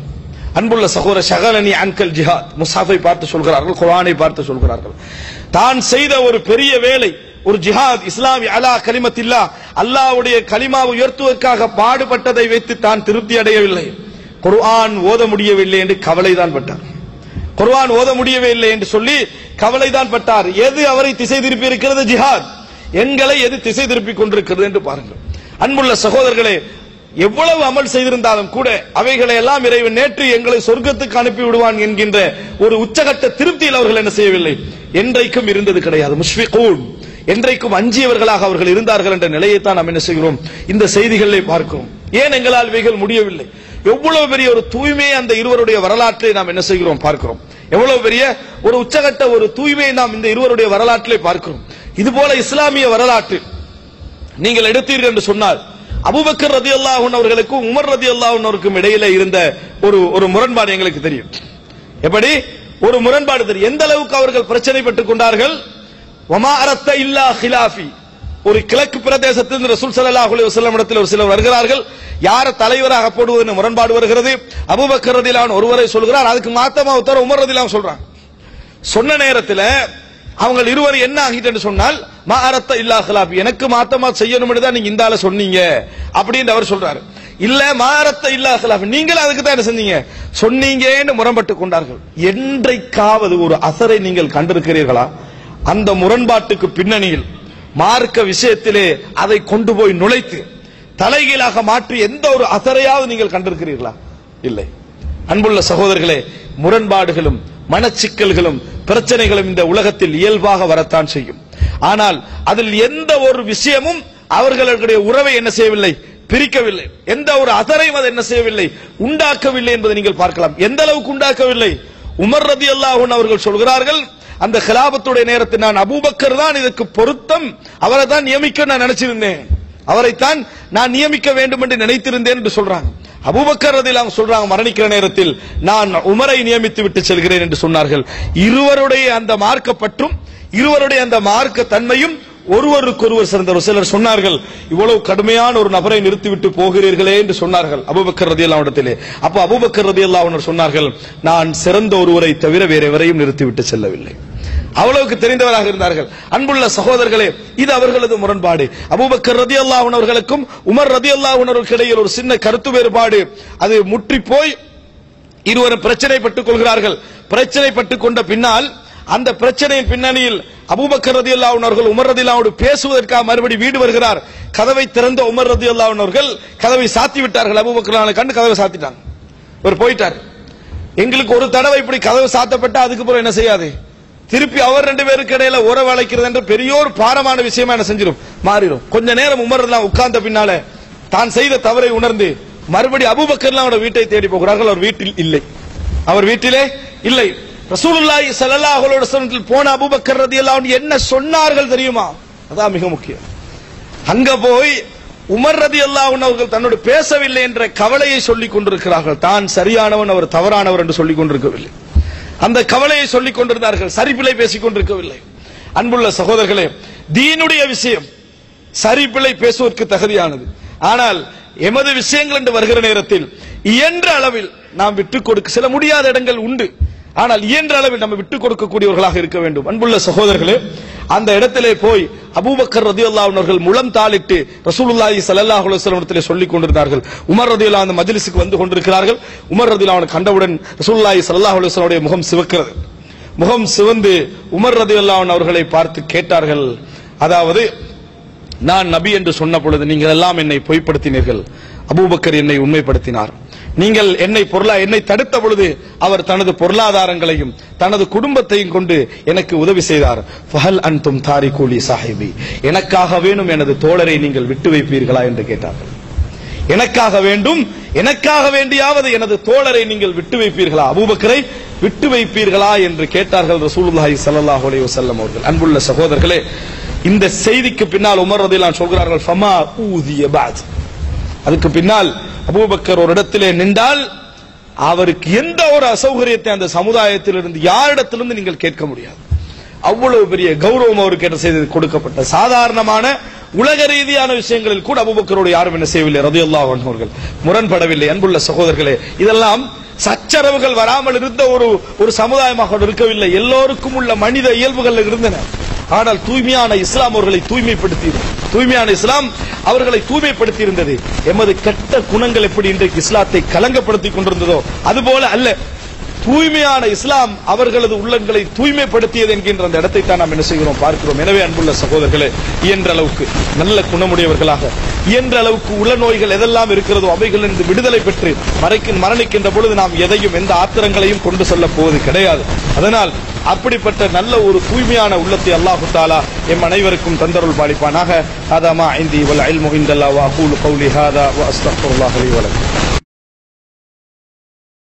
அன்புள்ள சகோதர, ஷகலனி அன்கல் ஜிஹாத், முஸாஃபை பார்த்து சொல்கிறார்கள், குர்ஆனை பார்த்து சொல்கிறார்கள். தான் செய்த ஒரு பெரிய வேலை, ஒரு ஜிஹாத், இஸ்லாமி அலா கலிமத்தில்லா, அல்லாஹ்வுடைய கலிமா உயர்த்துவதற்காக பாடுபட்டதை வைத்து தான் திருப்தி அடையவில்லை, குர்ஆன் ஓத முடியவில்லை என்று கவலைதான் பட்டார். குர்ஆன் ஓத முடியவில்லை என்று சொல்லி கவலைதான் பட்டார். எது அவரை திசை திருப்பி இருக்கிறது? ஜிஹாத். எங்களை எது திசை திருப்பி கொண்டிருக்கிறது என்று பாருங்கள். அன்புள்ள சகோதரர்களே, எவ்வளவு அமல் செய்திருந்தாலும் கூட அவைகளை எல்லாம் இறைவன் நேற்று எங்களை சொர்க்கத்துக்கு அனுப்பி விடுவான் என்கின்ற ஒரு உச்சகட்ட திருப்தியில் அவர்கள் என்ன செய்யவில்லை, என்றைக்கும் இருந்தது கிடையாது. முஷ்ஃபிகூன், என்றைக்கும் அஞ்சியவர்களாக அவர்கள் இருந்தார்கள் என்ற நிலையைத்தான் நாம் என்ன செய்கிறோம், இந்த செய்திகளை பார்க்கிறோம். ஏன் எங்களால் இவைகள் முடியவில்லை? எவ்வளவு பெரிய ஒரு தூய்மையை அந்த இருவருடைய வரலாற்றை நாம் என்ன செய்கிறோம், பார்க்கிறோம். எவ்வளவு பெரிய ஒரு உச்சகட்ட ஒரு தூய்மையை நாம் இந்த இருவருடைய வரலாற்றிலே பார்க்கிறோம். இதுபோல இஸ்லாமிய வரலாற்று நீங்கள் எடுத்தீர்கள் என்று சொன்னால், அபூபக்கர் ரலியல்லாஹு அன்ஹு அவர்களுக்கும் உமர் ரலியல்லாஹு அன்ஹு அவர்களுக்கும் இடையிலே இருந்த ஒரு முரண்பாடு எங்களுக்கு தெரியும். எப்படி ஒரு முரண்பாடு தெரியும்? எந்த அளவுக்கு அவர்கள் பிரச்சனைப்பட்டுக் கொண்டார்கள். வமா அரத்த இல்லா ஹிலாஃபி, ஒரு கிழக்கு பிரதேசத்தில் ரசூல் ஸல்லல்லாஹு அலைஹி வஸல்லம் இடத்தில் ஒரு சிலர் வருகிறார்கள், யார தலைவராக போடுவதுன்னு முரண்பாடு வருகிறது. அபூபக்கர் ரலியல்லாஹு அன்ஹு ஒருவரை சொல்கிறார், அதுக்கு மாத்தமா ஒருத்தர் உமர் ரலியல்லாஹு அன்ஹு சொல்றாங்க. சொன்ன நேரத்தில் அவங்க இருவர் என்ன ஆகிட்டு சொன்னால், மா அரத்த இல்லா ஹிலாஃபி, எனக்கு மாத்தமா செய்யணும்னு தான் நீங்க இந்த ஆள சொன்னீங்க அப்படின்னு அவர் சொல்றாரு. இல்ல மா அரத்த இல்லா ஹிலாஃபி, நீங்களும் அதுக்கு தான் என்ன செஞ்சீங்க, சொன்னீங்கன்னு முரண்பட்டு கொண்டார்கள். என்றைக்காவது ஒரு அசரை நீங்கள் கண்டிருக்கிறீர்களா? அந்த முரண்பாட்டுக்கு பின்னணியில் மார்க்க விஷயத்திலே அதை கொண்டு போய் நுழைத்து தலைகீழாக மாற்றி எந்த ஒரு அசரையாவது நீங்கள் கண்டிருக்கிறீர்களா? இல்லை. அன்புள்ள சகோதரர்களே, முரண்பாடுகளும் மனச்சிக்கல்களும் பிரச்சனைகளும் இந்த உலகத்தில் இயல்பாக வரத்தான் செய்யும். ஆனால் அதில் எந்த ஒரு விஷயமும் அவர்களுடைய உறவை என்ன செய்யவில்லை, பிரிக்கவில்லை. எந்த ஒரு அசரையும் அதை என்ன செய்யவில்லை, உண்டாக்கவில்லை என்பதை நீங்கள் பார்க்கலாம். எந்த அளவுக்கு உண்டாக்கவில்லை? உமர் ரலியல்லாஹு அன்ஹு அவர்கள் சொல்கிறார்கள், அந்த கிலாபத்துடைய நேரத்தில் நான் அபூபக்கர் தான் இதற்கு பொருத்தம், அவரை தான் நியமிக்க நான் நினைச்சிருந்தேன், அவரைத்தான் நான் நியமிக்க வேண்டும் என்று நினைத்திருந்தேன் என்று சொல்றாங்க. அபூபக்கர் ரலியல்லாஹு அன்ஹு சொல்றாங்க, மரணிக்கிற நேரத்தில் நான் உமரை நியமித்து விட்டு செல்கிறேன் என்று சொன்னார்கள். இருவருடைய அந்த மார்க்க பற்றும் இருவருடைய அந்த மார்க்க தன்மையும் ஒருவருக்கொருவர் சிறந்த. சிலர் சொன்னார்கள், இவ்வளவு கடுமையான ஒரு நபரை நிறுத்திவிட்டு போகிறீர்களே என்று சொன்னார்கள் அபூபக்கர் ரலியல்லாஹு அன்ஹு. அப்ப அபூபக்கர் ரலியல்லாஹு அன்ஹு சொன்னார்கள், நான் சிறந்த ஒருவரை தவிர வேற எவரையும் நிறுத்திவிட்டு செல்லவில்லை. அவ்வளவுக்கு தெரிந்தவராக இருந்தார்கள். அன்புள்ள சகோதரர்களே, இது அவர்களது முரண்பாடு. அபூபக்கர் ரலியல்லாஹு அன்ஹு அவர்களுக்கும் உமர் ரலியல்லாஹு அன்ஹு அவர்களுக்கும் இடையில் ஒரு சின்ன கருத்து வேறுபாடு அது முற்றி போய் இருவரும் பிரச்சனைப்பட்டுக் கொள்கிறார்கள். பிரச்சனைப்பட்டுக் கொண்ட பின்னால் அந்த பிரச்சனையின் பின்னணியில் அபூபக்கர் ரலியல்லாஹு அன்ஹு அவர்கள் உமர் ரலியல்லாஹு அன்ஹு பேசுவதற்காக மறுபடி வீடு வருகிறார். கதவை திறந்த உமர் ரலியல்லாஹு அன்ஹு அவர்கள் கதவை சாத்தி விட்டார்கள். அபூபக்கர் கண்டு கதவை சாத்திட்டாங்க. இவர் போயிட்டார். எங்களுக்கு ஒரு தடவை இப்படி கதவு சாத்தப்பட்டா அதுக்கு பிறகு என்ன செய்யாது, திருப்பி அவர் ரெண்டு பேருக்கு இடையில உறவு அழைக்கிறது என்ற பெரியோர் பாரமான விஷயமா என்ன செஞ்சிடும், மாறிடும். கொஞ்ச நேரம் உமர் எல்லாம் உட்கார்ந்த பின்னால தான் செய்த தவறை உணர்ந்து மறுபடி அபூபக்கர்லாம் அவருடைய வீட்டை தேடி போகிறார்கள். அவர் வீட்டில் இல்லை, அவர் வீட்டிலே இல்லை. ரசூலுல்லாஹி ஸல்லல்லாஹு அலைஹி வஸல்லம் போன அபூபக்கர் ரலியல்லாஹு அன்ஹு என்ன சொன்னார்கள் தெரியுமா? அதான் மிக முக்கியம். அங்க போய் உமர் ரலியல்லாஹு அன்ஹு அவர்கள் தன்னோடு பேசவில்லை என்ற கவலையை சொல்லிக் கொண்டிருக்கிறார்கள். தான் சரியானவன், அவர் தவறானவர் என்று சொல்லிக் கொண்டிருக்கவில்லை. அந்த கவலையை சொல்லிக் கொண்டிருந்தார்கள், சரிபிழை பேசிக் கொண்டிருக்கவில்லை. அன்புள்ள சகோதரர்களே, தீனுடைய விஷயம் சரிபிழை பேசுவதற்கு தகுதியானது. ஆனால் எமது விஷயங்கள் என்று வருகிற நேரத்தில் இயன்ற அளவில் நாம் விட்டுக் கொடுக்க, சில முடியாத இடங்கள் உண்டு, ஆனால் இயன்ற அளவில் நம்ம விட்டுக் கொடுக்கக்கூடியவர்களாக இருக்க வேண்டும். அன்புள்ள சகோதரர்களே, அந்த இடத்திலே போய் அபூபக்கர் ரலியல்லாஹு அன்ஹு அவர்கள் முழம் தாளிட்டு ரசூலுல்லாஹி ஸல்லல்லாஹு அலைஹி வஸல்லம் இடத்திலே சொல்லிக் கொண்டிருந்தார்கள். உமர் ரலியல்லாஹு அந்த மஜ்லிஸுக்கு வந்து கொண்டிருக்கிறார்கள். உமர் ரலியல்லாஹு அன்ஹு கண்டவுடன் ரசூலுல்லாஹி ஸல்லல்லாஹு அலைஹி வஸல்லம் உடைய முகம் சிவக்கிறது. முகம் சிவந்து உமர் ரலியல்லாஹு அன்ஹு அவர்களை பார்த்து கேட்டார்கள், அதாவது நான் நபி என்று சொன்ன பொழுது நீங்கள் எல்லாம் என்னை பொய்ப்படுத்தினீர்கள், அபூபக்கர் என்னை உண்மைப்படுத்தினார். நீங்கள் என்னை தடுத்த பொழுது அவர் தனது பொருளாதாரங்களையும் தனது குடும்பத்தையும் கொண்டு எனக்கு உதவி செய்தார். ஃபஹல் அன்தும் தாரிகு லி சாஹிபி, எனக்காக வேணும் எனது தோழரை நீங்கள் விட்டு வைப்பீர்களா என்று கேட்டார்கள். எனக்காக வேண்டியாவது எனது தோழரை நீங்கள் விட்டு வைப்பீர்களா, அபூபக்கரை விட்டு வைப்பீர்களா என்று கேட்டார்கள் ரசூலுல்லாஹி ஸல்லல்லாஹு அலைஹி வஸல்லம் அவர்கள். அன்புள்ள சகோதரர்களே, இந்த செய்திக்கு பின்னால் உமர் ரலியல்லாஹு அன்ஹு சொல்கிறார்கள், ஃபமா ஊதிய பஅத், அதுக்கு பின்னால் அபூபக்கர் ஒரு இடத்திலே நின்றால் அவருக்கு எந்த ஒரு அசௌகரியத்தை அந்த சமுதாயத்திலிருந்து யாரிடத்திலிருந்து நீங்கள் கேட்க முடியாது. அவ்வளவு பெரிய கௌரவம் அவருக்கு என்ன செய்து கொடுக்கப்பட்ட. சாதாரணமான உலக ரீதியான விஷயங்களில் கூட அபூபக்கரோடு யாரும் என்ன செய்யவில்லை ரலியல்லாஹு அன்ஹு அவர்கள் முரண்படவில்லை. அன்புள்ள சகோதரர்களே, இதெல்லாம் சச்சரவுகள் வராமல் இருந்த ஒரு சமுதாயமாக இருக்கவில்லை. எல்லோருக்கும் உள்ள மனித இயல்புகள் இருந்தன. ஆனால் தூய்மையான இஸ்லாம் அவர்களை தூய்மைப்படுத்தி இருந்தது. எமது கெட்ட குணங்கள் எப்படி இன்றைக்கு இஸ்லாத்தை கலங்கப்படுத்தி கொண்டிருந்ததோ அதுபோல அல்ல, தூய்மையான இஸ்லாம் அவர்களது உள்ளங்களை தூய்மைப்படுத்தியது என்கின்ற அந்த இடத்தை தான் நாம் என்ன செய்கிறோம் பார்க்கிறோம். எனவே அன்புள்ள சகோதரர்களே, இயன்ற அளவுக்கு நல்ல குணமுடையவர்களாக, இயன்ற அளவுக்கு உள்ள நோய்கள் எதெல்லாம் இருக்கிறதோ அவைகளிலிருந்து விடுதலை பெற்று மரணிக்கின்ற பொழுது நாம் எதையும் எந்த ஆத்திரங்களையும் கொண்டு செல்ல போவது கிடையாது. அதனால் அப்படிப்பட்ட நல்ல ஒரு தூய்மையான உள்ளத்தை அல்லாஹ் தஆலா எம் அனைவருக்கும் தந்தருள் பாலிப்பானாக. ஹதா மா இந்தி வல் இல்மு இன்தல்லாஹ் வ அகூலு கௌலி ஹாதா வ அஸ்தக்ஃபிருல்லாஹ் லி வ லக்கும்.